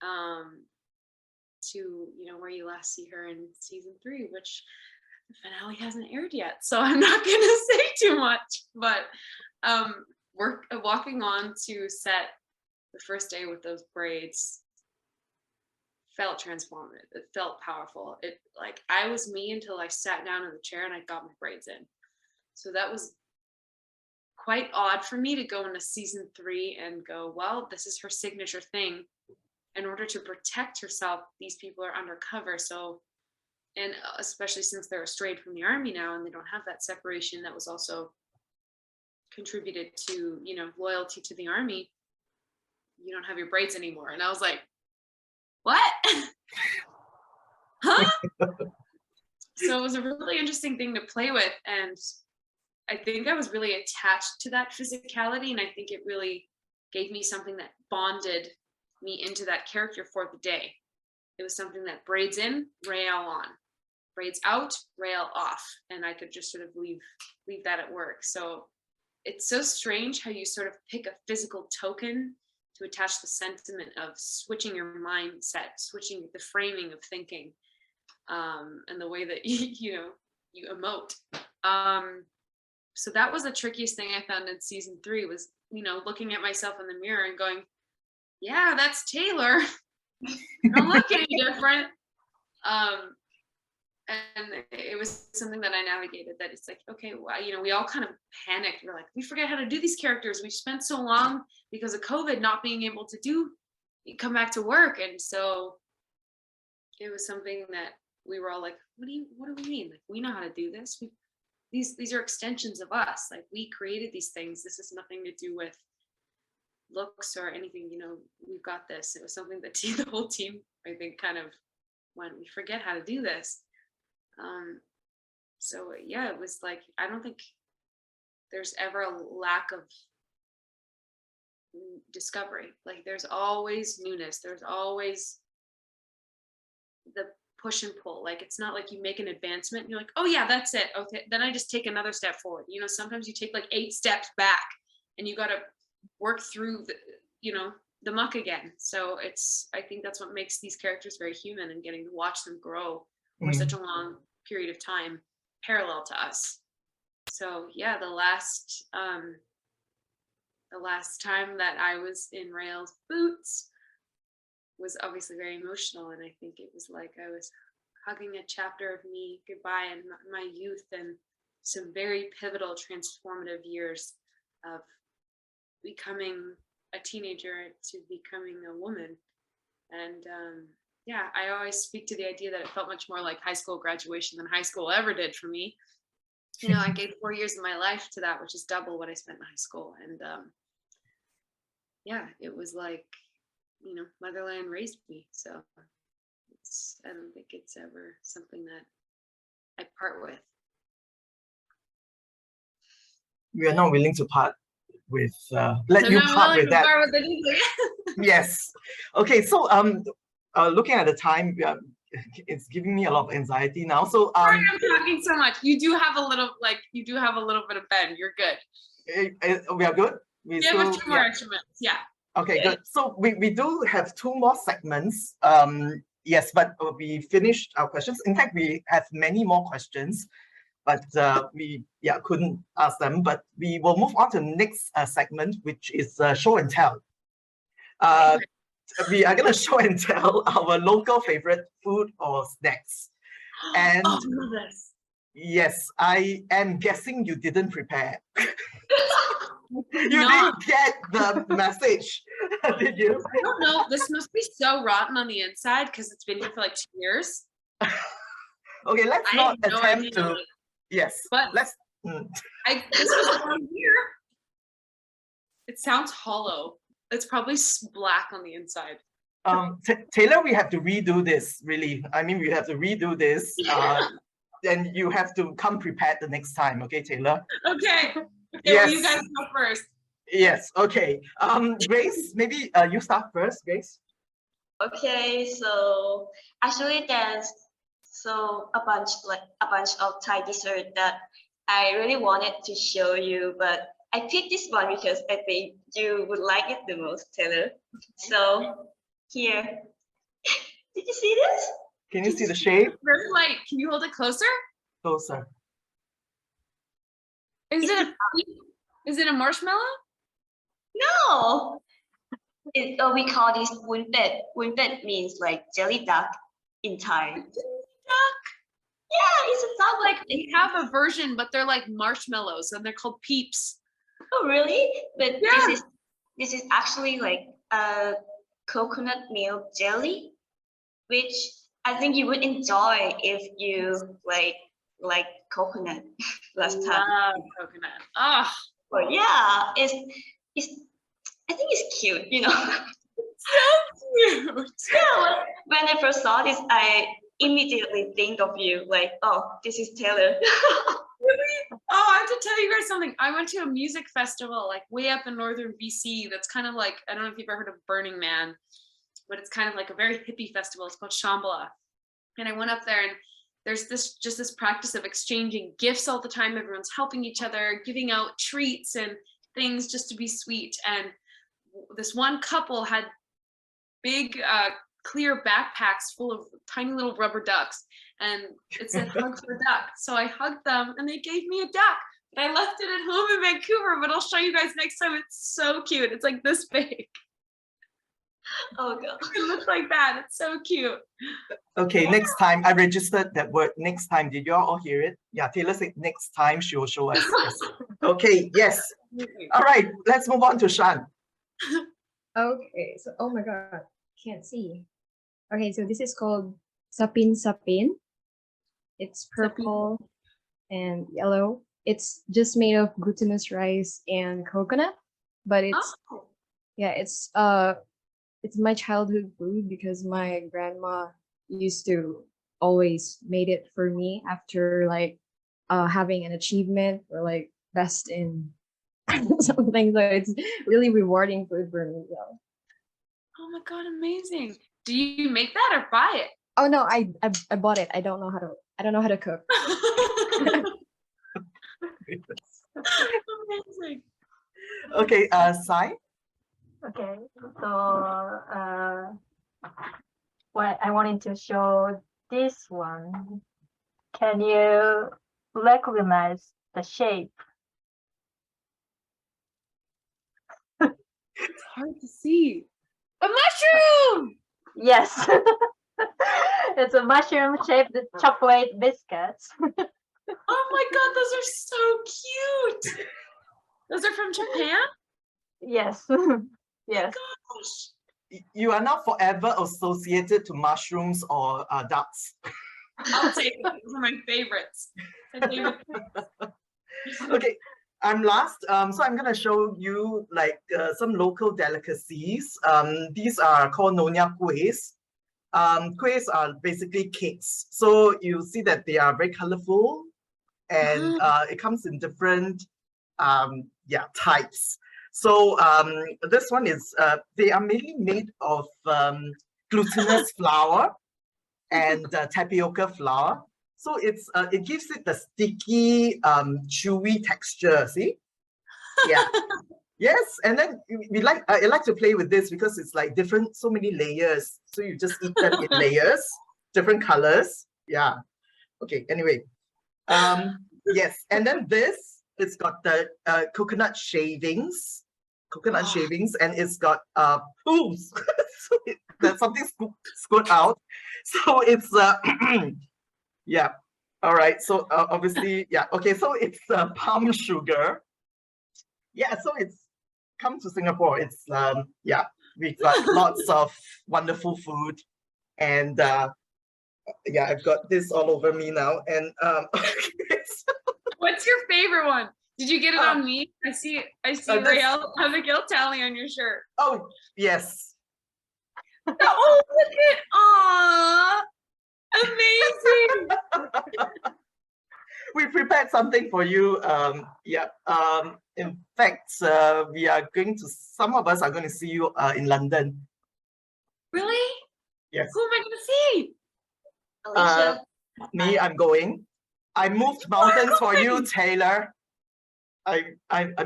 Speaker 2: to, you know, where you last see her in season 3, which the finale hasn't aired yet, so I'm not gonna say too much. But we're walking on to set the first day with those braids felt transformative. It felt powerful. It, like, I was me until I sat down in the chair and I got my braids in. So that was quite odd for me to go into season 3 and go, well, this is her signature thing. In order to protect herself, these people are undercover. So, and especially since they're strayed from the army now and they don't have that separation that was also contributed to, you know, loyalty to the army, you don't have your braids anymore. And I was like, what? Huh? So it was a really interesting thing to play with, and I think I was really attached to that physicality, and I think it really gave me something that bonded me into that character for the day. It was something that braids in, rail on, braids out, rail off, and I could just sort of leave that at work. So it's so strange how you sort of pick a physical token to attach the sentiment of switching your mindset, switching the framing of thinking, and the way that you emote. So that was the trickiest thing I found in season 3 was, looking at myself in the mirror and going, yeah, that's Taylor. I don't look any different. And it was something that I navigated, that it's like, okay, well, we all kind of panicked. We're like, we forget how to do these characters. We've spent so long because of COVID not being able to come back to work. And so it was something that we were all like, what do we mean? Like, we know how to do this. These are extensions of us. Like, we created these things. This has nothing to do with looks or anything, we've got this. It was something that the whole team, I think, kind of went, we forget how to do this. So yeah, it was like, I don't think there's ever a lack of discovery. Like, there's always newness. There's always the push and pull. Like, it's not like you make an advancement and you're like, oh yeah, that's it. Okay, then I just take another step forward. Sometimes you take like 8 steps back and you got to work through the muck again. So I think that's what makes these characters very human, and getting to watch them grow for such a long period of time parallel to us. So yeah, the last time that I was in Rael's boots was obviously very emotional, and I think it was like I was hugging a chapter of me goodbye and my youth, and some very pivotal transformative years of becoming a teenager to becoming a woman. And yeah, I always speak to the idea that it felt much more like high school graduation than high school ever did for me. I gave 4 years of my life to that, which is double what I spent in high school. And yeah, it was like, motherland raised me. So I don't think it's ever something that I part with.
Speaker 1: We are not willing to part with, let you part with that. Yes. Okay, so looking at the time, it's giving me a lot of anxiety now. So
Speaker 2: sorry, I'm talking so much. You do have a little bit of bend. You're good.
Speaker 1: We are good.
Speaker 2: We have a few more extra minutes. Yeah.
Speaker 1: Okay, good. So we do have 2 more segments. Yes, but we finished our questions. In fact, we have many more questions, but we couldn't ask them. But we will move on to the next segment, which is show and tell. We are going to show and tell our local favorite food or snacks. And
Speaker 2: oh, love this.
Speaker 1: Yes, I am guessing you didn't prepare. You didn't get the message, did you?
Speaker 2: I don't know. This must be so rotten on the inside because it's been here for like 2 years.
Speaker 1: Okay, let's not attempt to. Yes,
Speaker 2: but
Speaker 1: let's.
Speaker 2: This was the wrong year. It sounds hollow. It's probably black on the inside.
Speaker 1: Taylor, we have to redo this. Really, I mean, we have to redo this. And you have to come prepared the next time, okay, Taylor?
Speaker 2: Okay.
Speaker 1: Yes.
Speaker 2: Well, you guys go first.
Speaker 1: Yes. Okay. Grace, maybe you start first, Grace.
Speaker 4: Okay. So actually, there's a bunch of Thai dessert that I really wanted to show you, but I picked this one because I think you would like it the most, Taylor. So here, did you see this?
Speaker 1: Can you see the shape?
Speaker 2: Very light. Can you hold it closer?
Speaker 1: Closer.
Speaker 2: Is it a marshmallow?
Speaker 4: No. We call this woon pet. Woon pet means like jelly duck in Thai.
Speaker 2: Duck.
Speaker 4: Yeah, it's a duck.
Speaker 2: Like they have a version, but they're like marshmallows, and they're called peeps.
Speaker 4: Oh, really? But
Speaker 2: yeah.
Speaker 4: This is actually like a coconut milk jelly, which I think you would enjoy if you like coconut last time.
Speaker 2: Love coconut. Ah.
Speaker 4: But yeah, it's I think it's cute,
Speaker 2: So cute.
Speaker 4: Yeah, when I first saw this, I immediately think of you, like, oh, this is Taylor.
Speaker 2: Really? Oh, I have to tell you guys something. I went to a music festival like way up in northern BC. That's kind of like, I don't know if you've ever heard of Burning Man, but it's kind of like a very hippie festival. It's called Shambhala. And I went up there, and there's this practice of exchanging gifts all the time. Everyone's helping each other, giving out treats and things just to be sweet. And this one couple had big clear backpacks full of tiny little rubber ducks, and it said hug for duck. So I hugged them and they gave me a duck, but I left it at home in Vancouver, but I'll show you guys next time. It's so cute. It's like this big.
Speaker 4: Oh god.
Speaker 2: It looks like that. It's so cute.
Speaker 1: Okay, next time I registered that word. Next time, did you all hear it? Yeah, Taylor said next time she will show us. Yes. Okay, yes. All right, let's move on to Shan.
Speaker 3: Okay, so oh my god, can't see. Okay, so this is called sapin sapin. It's purple and yellow. It's just made of glutinous rice and coconut, but it's
Speaker 2: Oh,
Speaker 3: yeah, it's my childhood food because my grandma used to always made it for me after like having an achievement or like best in something. So it's really rewarding food for me. So.
Speaker 2: oh my god, amazing. Do you make that or buy
Speaker 3: Oh no, I bought it. I don't know how to cook.
Speaker 2: it? Amazing.
Speaker 1: Okay, Sai.
Speaker 5: Okay, so what I wanted to show this one. Can you recognize the shape?
Speaker 2: It's hard to see. A mushroom!
Speaker 5: Yes, it's a mushroom-shaped chocolate biscuits.
Speaker 2: Oh my god, those are so cute. Those are from Japan?
Speaker 5: Yes, yes.
Speaker 2: Gosh.
Speaker 1: You are now forever associated to mushrooms or ducks.
Speaker 2: I'll take it. Those are my favorites. My favorite things.
Speaker 1: Okay, I'm last. So I'm gonna show you like some local delicacies. These are called Nonya Kuehs. Kuehs are basically cakes. So you see that they are very colorful, and it comes in different types. So this one is they are mainly made of glutinous flour and tapioca flour. So it gives it the sticky, chewy texture. See, yeah, yes. And then I like to play with this because it's like different, so many layers. So you just eat them in layers, different colors. Yeah. Okay. Anyway, yes. And then this, it's got the coconut shavings, and it's got poos. So there's something squirt out. So it's yeah. All right. So obviously, yeah. Okay. So it's palm sugar. Yeah. So it's come to Singapore. It's yeah. We've got lots of wonderful food, and yeah, I've got this all over me now. And
Speaker 2: What's your favorite one? Did you get it on me? I see Rael Abigail Tally on your shirt.
Speaker 1: oh yes.
Speaker 2: Oh, look at amazing.
Speaker 1: We prepared something for you. Yeah. In fact, we are going to. Some of us are going to see you in London.
Speaker 2: Really?
Speaker 1: Yes.
Speaker 2: Who am I gonna see?
Speaker 4: Alicia.
Speaker 1: Me, I'm going. I moved mountains for you, Taylor. I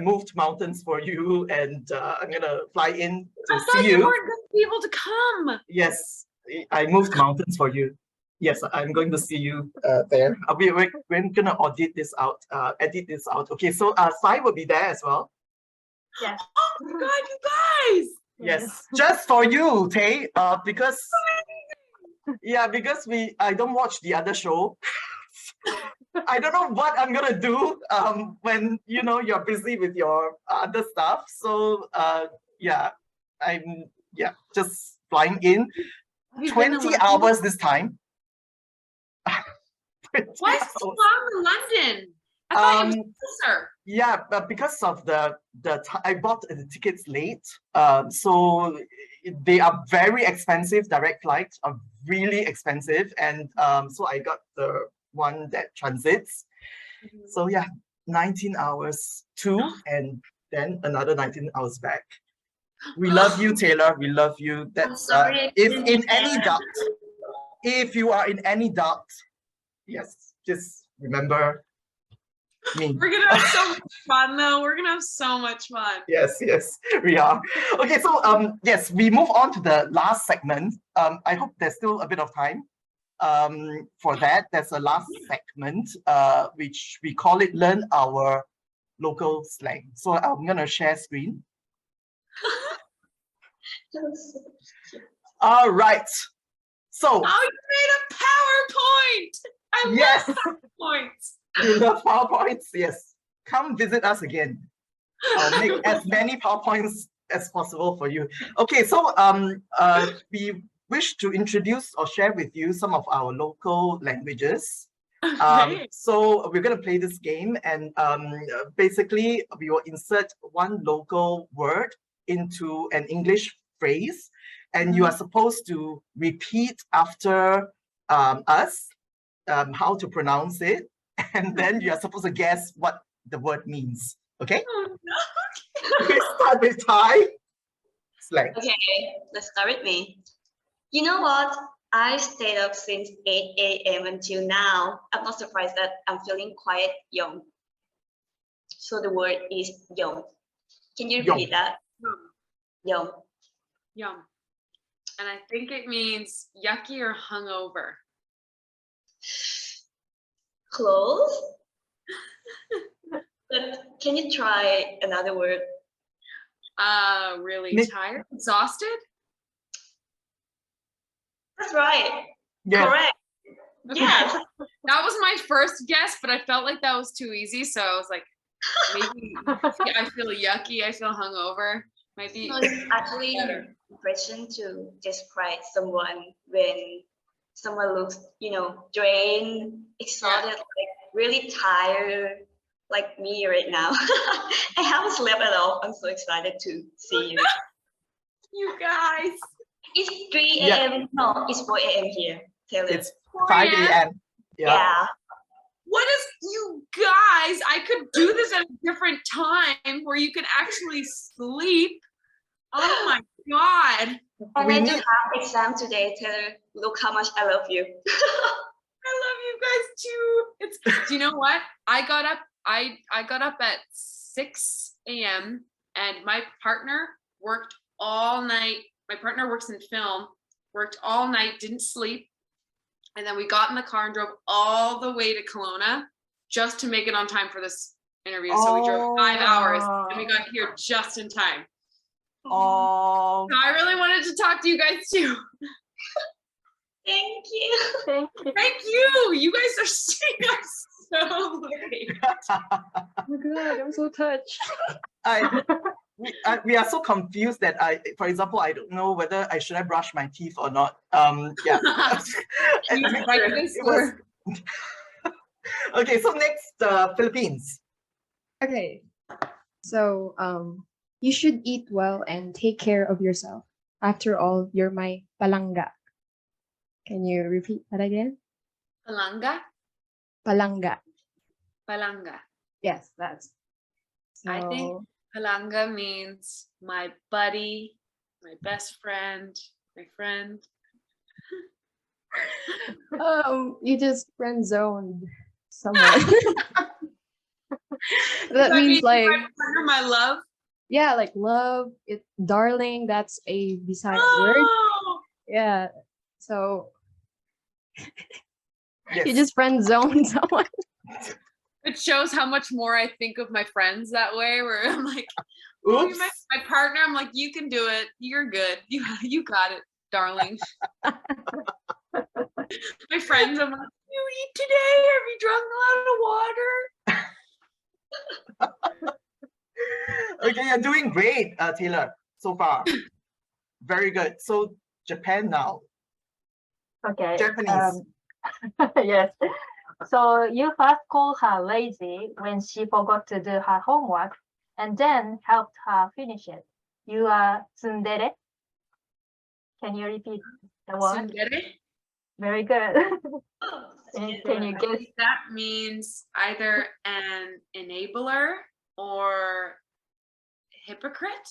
Speaker 1: moved mountains for you, and I'm gonna fly in to
Speaker 2: I
Speaker 1: see
Speaker 2: thought you
Speaker 1: you.
Speaker 2: weren't gonna be able to come.
Speaker 1: Yes, I moved mountains for you. Yes, I'm going to see you there. We're gonna edit this out. Okay, so Sai will be there as well.
Speaker 5: Yes.
Speaker 2: Oh my god, you guys!
Speaker 1: Yes, just for you, Tay. Because because I don't watch the other show. I don't know what I'm gonna do when you're busy with your other stuff. So yeah, I'm just flying in.
Speaker 2: You've been to
Speaker 1: 20
Speaker 2: London?
Speaker 1: hours this time. 20
Speaker 2: Why is it so
Speaker 1: hours.
Speaker 2: long in London? I thought it was closer.
Speaker 1: Yeah, but because of the time I bought the tickets late, so they are very expensive. Direct flights are really expensive, and so I got the one that transits. So yeah, 19 hours to, and then another 19 hours back. We love you, Taylor. We love you. That's
Speaker 4: sorry I
Speaker 1: if
Speaker 4: couldn't
Speaker 1: in
Speaker 4: be
Speaker 1: any
Speaker 4: there.
Speaker 1: doubt, if you are in any doubt, yes, just remember me.
Speaker 2: We're gonna have so much fun though. We're gonna have so much fun.
Speaker 1: Yes, we are. Okay, so yes, we move on to the last segment. I hope there's still a bit of time. For that, there's a last segment, which we call it Learn Our Local Slang. So I'm gonna share screen. All right. So
Speaker 2: Oh, you made a PowerPoint! I
Speaker 1: yes,
Speaker 2: love PowerPoints.
Speaker 1: you love PowerPoints. Yes, come visit us again. I'll make as many PowerPoints as possible for you. Okay, so we wish to introduce or share with you some of our local languages.
Speaker 2: Okay.
Speaker 1: So we're going to play this game, and basically we will insert one local word into an English phrase, and you are supposed to repeat after us how to pronounce it, and then you are supposed to guess what the word means. Okay?
Speaker 2: Oh, no.
Speaker 1: We start with Thai slang.
Speaker 4: Okay, let's start with me. You know what? I stayed up since 8 a.m. until now. I'm not surprised that I'm feeling quite young. So the word is young. Can you repeat that? Young.
Speaker 2: Yum. And I think it means yucky or hungover.
Speaker 4: Close. But can you try another word?
Speaker 2: Really
Speaker 1: Mi-
Speaker 2: tired? Exhausted?
Speaker 4: That's right.
Speaker 1: Yeah.
Speaker 4: Correct. Yes.
Speaker 2: That was my first guess, but I felt like that was too easy. So I was like, maybe I feel yucky. I feel hungover. Might be.
Speaker 4: So it's actually
Speaker 2: better.
Speaker 4: an impression to describe someone when someone looks, drained, exhausted, like really tired, like me right now. I haven't slept at all. I'm so excited to see you.
Speaker 2: You guys.
Speaker 4: It's 3
Speaker 1: Yeah.
Speaker 4: a.m. No, it's 4 a.m. here. Tell
Speaker 1: It's
Speaker 2: 4
Speaker 1: 5
Speaker 2: a.m.?
Speaker 1: a.m.
Speaker 4: Yeah.
Speaker 2: What is you guys? I could do this at a different time where you can actually sleep. Oh my god.
Speaker 4: And
Speaker 1: We
Speaker 4: I
Speaker 1: need-
Speaker 4: just have exam today. Taylor, look how much I love you.
Speaker 2: I love you guys too. Do you know what? I got up at 6 a.m. and my partner worked all night. My partner works in film, worked all night, didn't sleep. And then we got in the car and drove all the way to Kelowna just to make it on time for this interview. So we drove 5 hours and we got here just in time.
Speaker 1: Oh,
Speaker 2: So I really wanted to talk to you guys too.
Speaker 4: Thank you.
Speaker 5: Thank you.
Speaker 2: Thank you. You guys are staying up so late.
Speaker 3: Oh my god, I'm so touched.
Speaker 1: we are so confused that for example, I don't know whether I should brush my teeth or not. Yeah.
Speaker 2: You breakfast
Speaker 1: It was- Okay, so next, Philippines.
Speaker 3: Okay. So you should eat well and take care of yourself. After all, you're my palangga. Can you repeat that again?
Speaker 2: Palanga?
Speaker 3: Palangga.
Speaker 2: Palanga.
Speaker 3: Yes, that's.
Speaker 2: I think
Speaker 3: So,
Speaker 2: Palanga means my buddy, my best friend, my friend.
Speaker 3: you just friend zoned someone. That
Speaker 2: I
Speaker 3: means
Speaker 2: mean,
Speaker 3: like,
Speaker 2: my partner, my love.
Speaker 3: yeah, like love, darling. That's a beside word.
Speaker 2: Oh,
Speaker 3: Yeah. So
Speaker 1: Yes.
Speaker 3: you just friend zoned someone.
Speaker 2: it shows how much more I think of my friends that way. Where I'm like, oh, you're
Speaker 1: Oops.
Speaker 2: my partner. I'm like, you can do it. You're good. You got it, darling. My friends, I'm like, you eat today? Have you drunk a lot of water?
Speaker 1: Okay, you're doing great, Taylor, so far. Very good. So Japan now.
Speaker 5: Okay.
Speaker 1: Japanese.
Speaker 5: Yes. So you first called her lazy when she forgot to do her homework and then helped her finish it. You are tsundere. Can you repeat the word?
Speaker 2: Tsundere?
Speaker 5: Very good.
Speaker 4: Oh,
Speaker 5: Can you
Speaker 2: I
Speaker 5: guess?
Speaker 2: think that means either an enabler or hypocrite.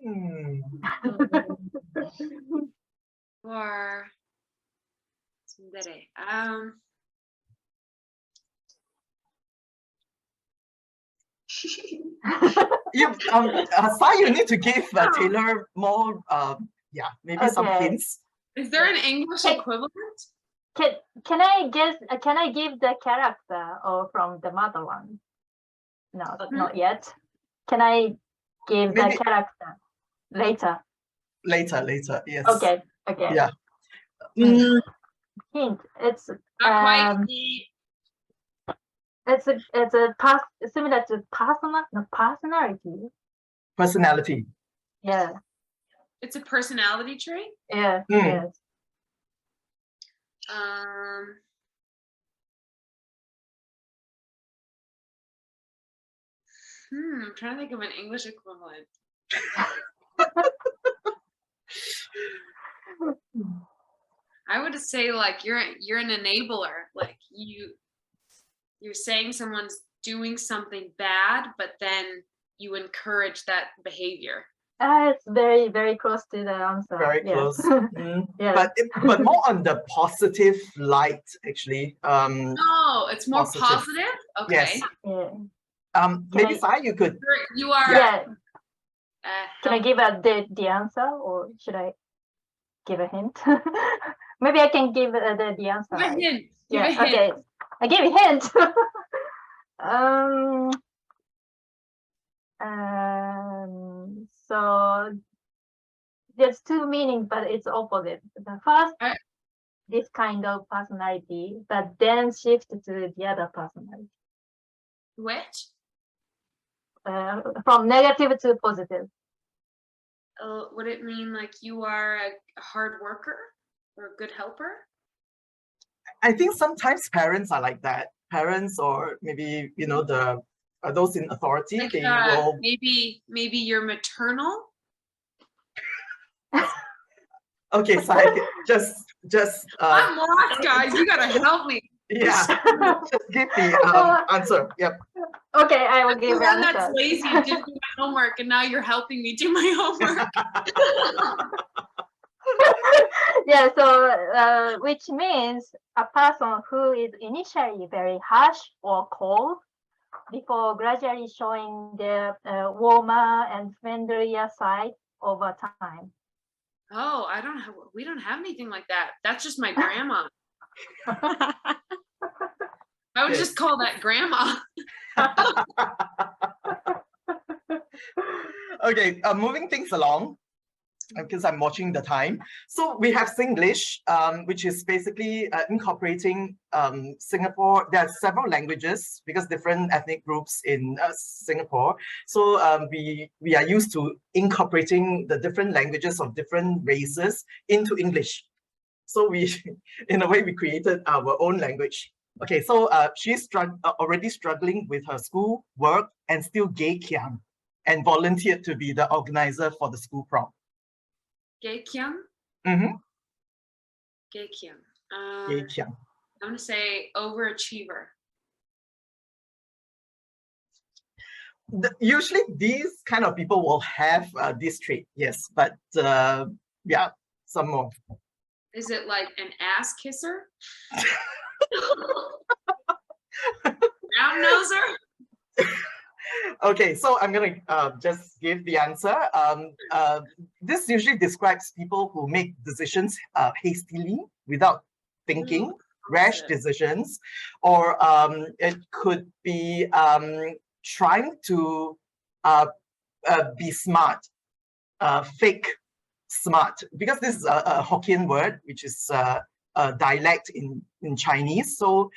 Speaker 1: Hmm.
Speaker 2: Or tsundere.
Speaker 1: Sai, you need to give Taylor more, maybe some
Speaker 5: Okay.
Speaker 1: hints.
Speaker 2: Is there an English
Speaker 5: Hey.
Speaker 2: equivalent?
Speaker 5: Can I guess? Can I give the character or from the mother one? No, not yet. Can I give
Speaker 1: Maybe-
Speaker 5: the character later?
Speaker 1: Later, yes.
Speaker 5: Okay. Okay.
Speaker 1: Yeah.
Speaker 5: Mm. Hint. It's
Speaker 2: Not quite.
Speaker 5: it's similar to personality.
Speaker 1: Personality.
Speaker 5: Yeah.
Speaker 2: It's a personality trait.
Speaker 5: Yeah.
Speaker 1: Mm.
Speaker 5: Yes.
Speaker 2: I'm trying to think of an English equivalent. I would say like you're an enabler. Like you're saying someone's doing something bad, but then you encourage that behavior.
Speaker 5: It's very, very close to the answer.
Speaker 1: Very
Speaker 5: Yes.
Speaker 1: close. Mm.
Speaker 5: Yes.
Speaker 1: But more on the positive light, actually.
Speaker 2: Oh, it's more
Speaker 1: Positive.
Speaker 2: positive? Okay.
Speaker 1: Yes.
Speaker 5: Yeah.
Speaker 1: Maybe Sai, you could.
Speaker 2: You are
Speaker 5: Yeah. Can I
Speaker 2: help-
Speaker 5: give the answer, or should I give a hint? Maybe I can give the answer.
Speaker 2: Give a hint. Give
Speaker 5: Yeah.
Speaker 2: a hint.
Speaker 5: Okay. I give a hint. So there's two meanings, but it's opposite. The first, this kind of personality, but then shift to the other personality.
Speaker 2: Which?
Speaker 5: From negative to positive.
Speaker 2: Would it mean like you are a hard worker or a good helper?
Speaker 1: I think sometimes parents are like that. Parents, or maybe those in authority,
Speaker 2: Like,
Speaker 1: they will.
Speaker 2: maybe you're maternal.
Speaker 1: Okay, Sai, just
Speaker 2: I'm lost, guys. You gotta help me.
Speaker 1: yeah, just give the answer. Yep.
Speaker 5: Okay, I will
Speaker 2: The
Speaker 5: give the
Speaker 2: one that's
Speaker 5: answer.
Speaker 2: lazy and didn't do my homework, and now you're helping me do my homework.
Speaker 5: Yeah, so which means a person who is initially very harsh or cold before gradually showing their warmer and friendlier side over time.
Speaker 2: Oh, we don't have anything like that. That's just my grandma. I would just call that grandma.
Speaker 1: Okay, moving things along, because I'm watching the time. So we have Singlish, which is basically incorporating Singapore. There are several languages because different ethnic groups in Singapore. So we are used to incorporating the different languages of different races into English. So in a way, we created our own language. Okay, so she's already struggling with her school work and still gay kiang, and volunteered to be the organizer for the school prom.
Speaker 2: Gay Kyung?
Speaker 1: Mm-hmm.
Speaker 2: Gay Kyung.
Speaker 1: Gay kiang.
Speaker 2: I'm gonna say overachiever.
Speaker 1: Usually these kind of people will have this trait, yes, but yeah, some more.
Speaker 2: Is it like an ass kisser? Round noser?
Speaker 1: Okay, so I'm gonna just give the answer. This usually describes people who make decisions hastily without thinking, rash decisions, or it could be trying to be smart, fake smart, because this is a Hokkien word, which is a dialect in Chinese, so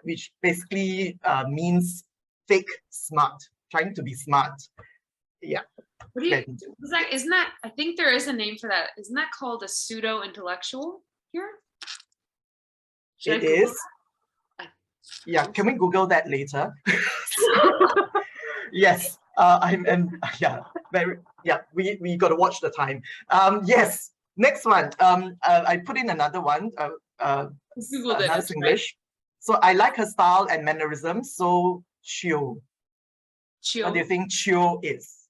Speaker 1: which basically means fake smart, trying to be smart. Yeah.
Speaker 2: What do you, isn't that, I think there is a name for that. Isn't that called a pseudo-intellectual here? Should I
Speaker 1: It
Speaker 2: Google
Speaker 1: is.
Speaker 2: that?
Speaker 1: Yeah, can we Google that later? Yes. Yeah, very, yeah, we got to watch the time. Yes, next one. I put in another one,
Speaker 2: Googled it,
Speaker 1: another
Speaker 2: that's
Speaker 1: English. So I like her style and mannerisms, so chill.
Speaker 2: Chill.
Speaker 1: What do you think chill is?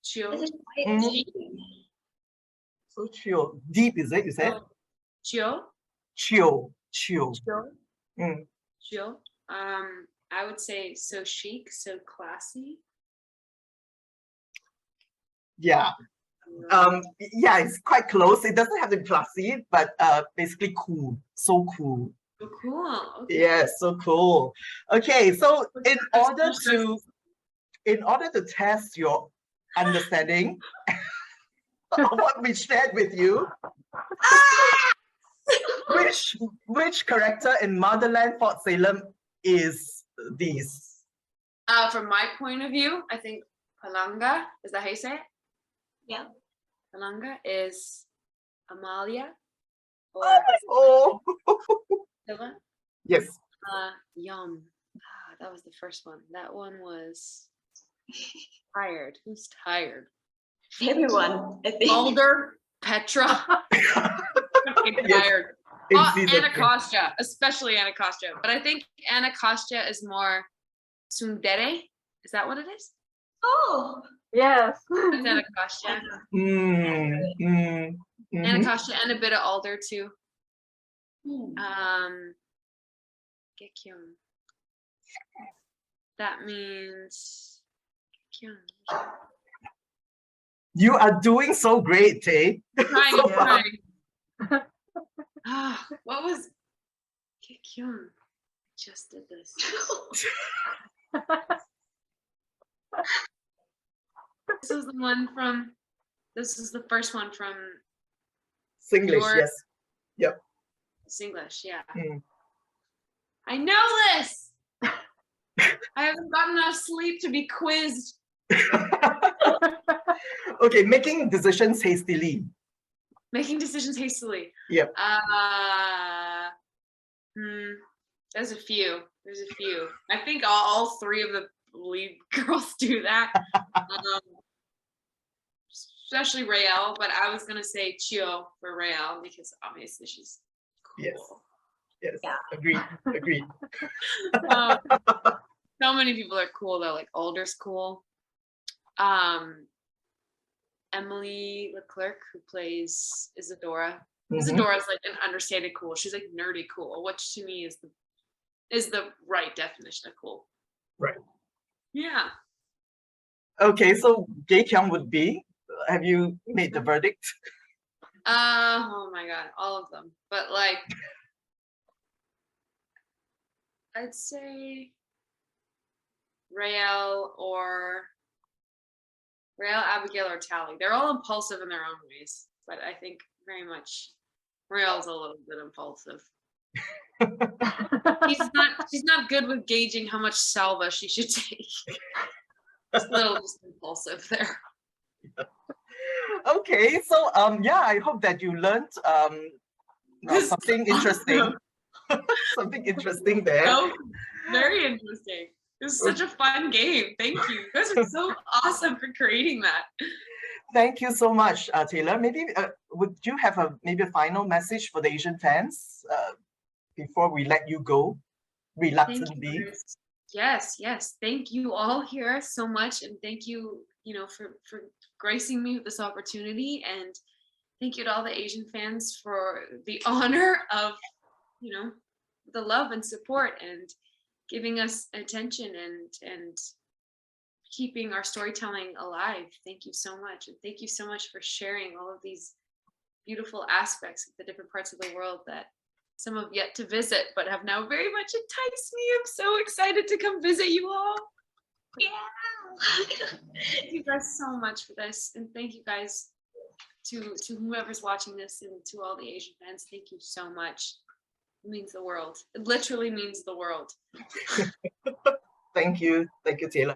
Speaker 2: Chill.
Speaker 4: This is quite
Speaker 1: Mhm.
Speaker 4: deep.
Speaker 1: So chill. Deep, is it, you said?
Speaker 2: Oh, chill.
Speaker 1: Chill.
Speaker 2: Chill.
Speaker 1: Mm.
Speaker 2: Chill. I would say so chic, so classy.
Speaker 1: Yeah. Yeah, it's quite close. It doesn't have to be classy, but basically cool. So cool.
Speaker 2: So cool. Okay.
Speaker 1: Yeah, so cool. Okay, so in order to test your understanding of what we shared with you, which character in Motherland Fort Salem is these?
Speaker 2: From my point of view, I think Palanga, is that how you say it?
Speaker 4: Yeah.
Speaker 2: Palanga is Amalia or
Speaker 1: Oh,
Speaker 2: Scylla.
Speaker 1: yes.
Speaker 2: Yum. That was the first one. That one was tired. Who's tired?
Speaker 4: Everyone, I think.
Speaker 2: Alder, Petra. Fucking
Speaker 1: Yes.
Speaker 2: tired.
Speaker 1: In
Speaker 2: Oh,
Speaker 1: season.
Speaker 2: Anacostia, especially Anacostia. But I think Anacostia is more tsundere. Is that what it is?
Speaker 4: Oh,
Speaker 5: Yes.
Speaker 2: It's Anacostia.
Speaker 1: Mhm.
Speaker 2: Anacostia and a bit of Alder too.
Speaker 4: hmm.
Speaker 2: Gekyung. That means Gekyung.
Speaker 1: You are doing so great, Tay.
Speaker 2: Trying,
Speaker 1: So far.
Speaker 2: trying. What was Gekyung? Just did this. This is the one from. This is the first one from
Speaker 1: Singlish,
Speaker 2: Your-
Speaker 1: yes.
Speaker 2: Singlish. Yeah.
Speaker 1: Mm.
Speaker 2: I know this. I haven't gotten enough sleep to be quizzed.
Speaker 1: Okay, making decisions hastily.
Speaker 2: Making decisions hastily.
Speaker 1: Yep.
Speaker 2: There's a few. I think all three of the lead girls do that. Especially Raelle, but I was gonna say Chio for Raelle because obviously she's cool.
Speaker 1: Yes. Yes.
Speaker 4: Yeah.
Speaker 1: Agreed.
Speaker 2: So many people are cool though. Like Alder's cool. Emily Leclerc, who plays Isadora.
Speaker 1: Mhm.
Speaker 2: Isadora's like an understated cool. She's like nerdy cool, which to me is the right definition of cool.
Speaker 1: Right.
Speaker 2: Yeah.
Speaker 1: Okay, so Gekyung would be. Have you made the verdict?
Speaker 2: Oh my god, all of them. But like, I'd say Raelle, Abigail, or Tally. They're all impulsive in their own ways, but I think very much Raelle's a little bit impulsive. She's not good with gauging how much salva she should take. Just a little just impulsive there.
Speaker 1: Okay, so yeah, I hope that you learned something interesting. Something interesting there.
Speaker 2: Oh, very interesting. It was such a fun game. Thank you. You guys are so awesome for creating that.
Speaker 1: Thank you so much, Taylor. Maybe would you have maybe a final message for the Asian fans before we let you go reluctantly?
Speaker 2: Yes. Thank you all here so much, and thank you, for gracing me with this opportunity, and thank you to all the Asian fans for the honor of, the love and support and giving us attention and keeping our storytelling alive. Thank you so much, and thank you so much for sharing all of these beautiful aspects of the different parts of the world that some have yet to visit, but have now very much enticed me. I'm so excited to come visit you all.
Speaker 4: Yeah.
Speaker 2: Thank you guys so much for this, and thank you guys to whoever's watching this, and to all the Asian fans. Thank you so much. It means the world. It literally means the world.
Speaker 1: Thank you, Taylor.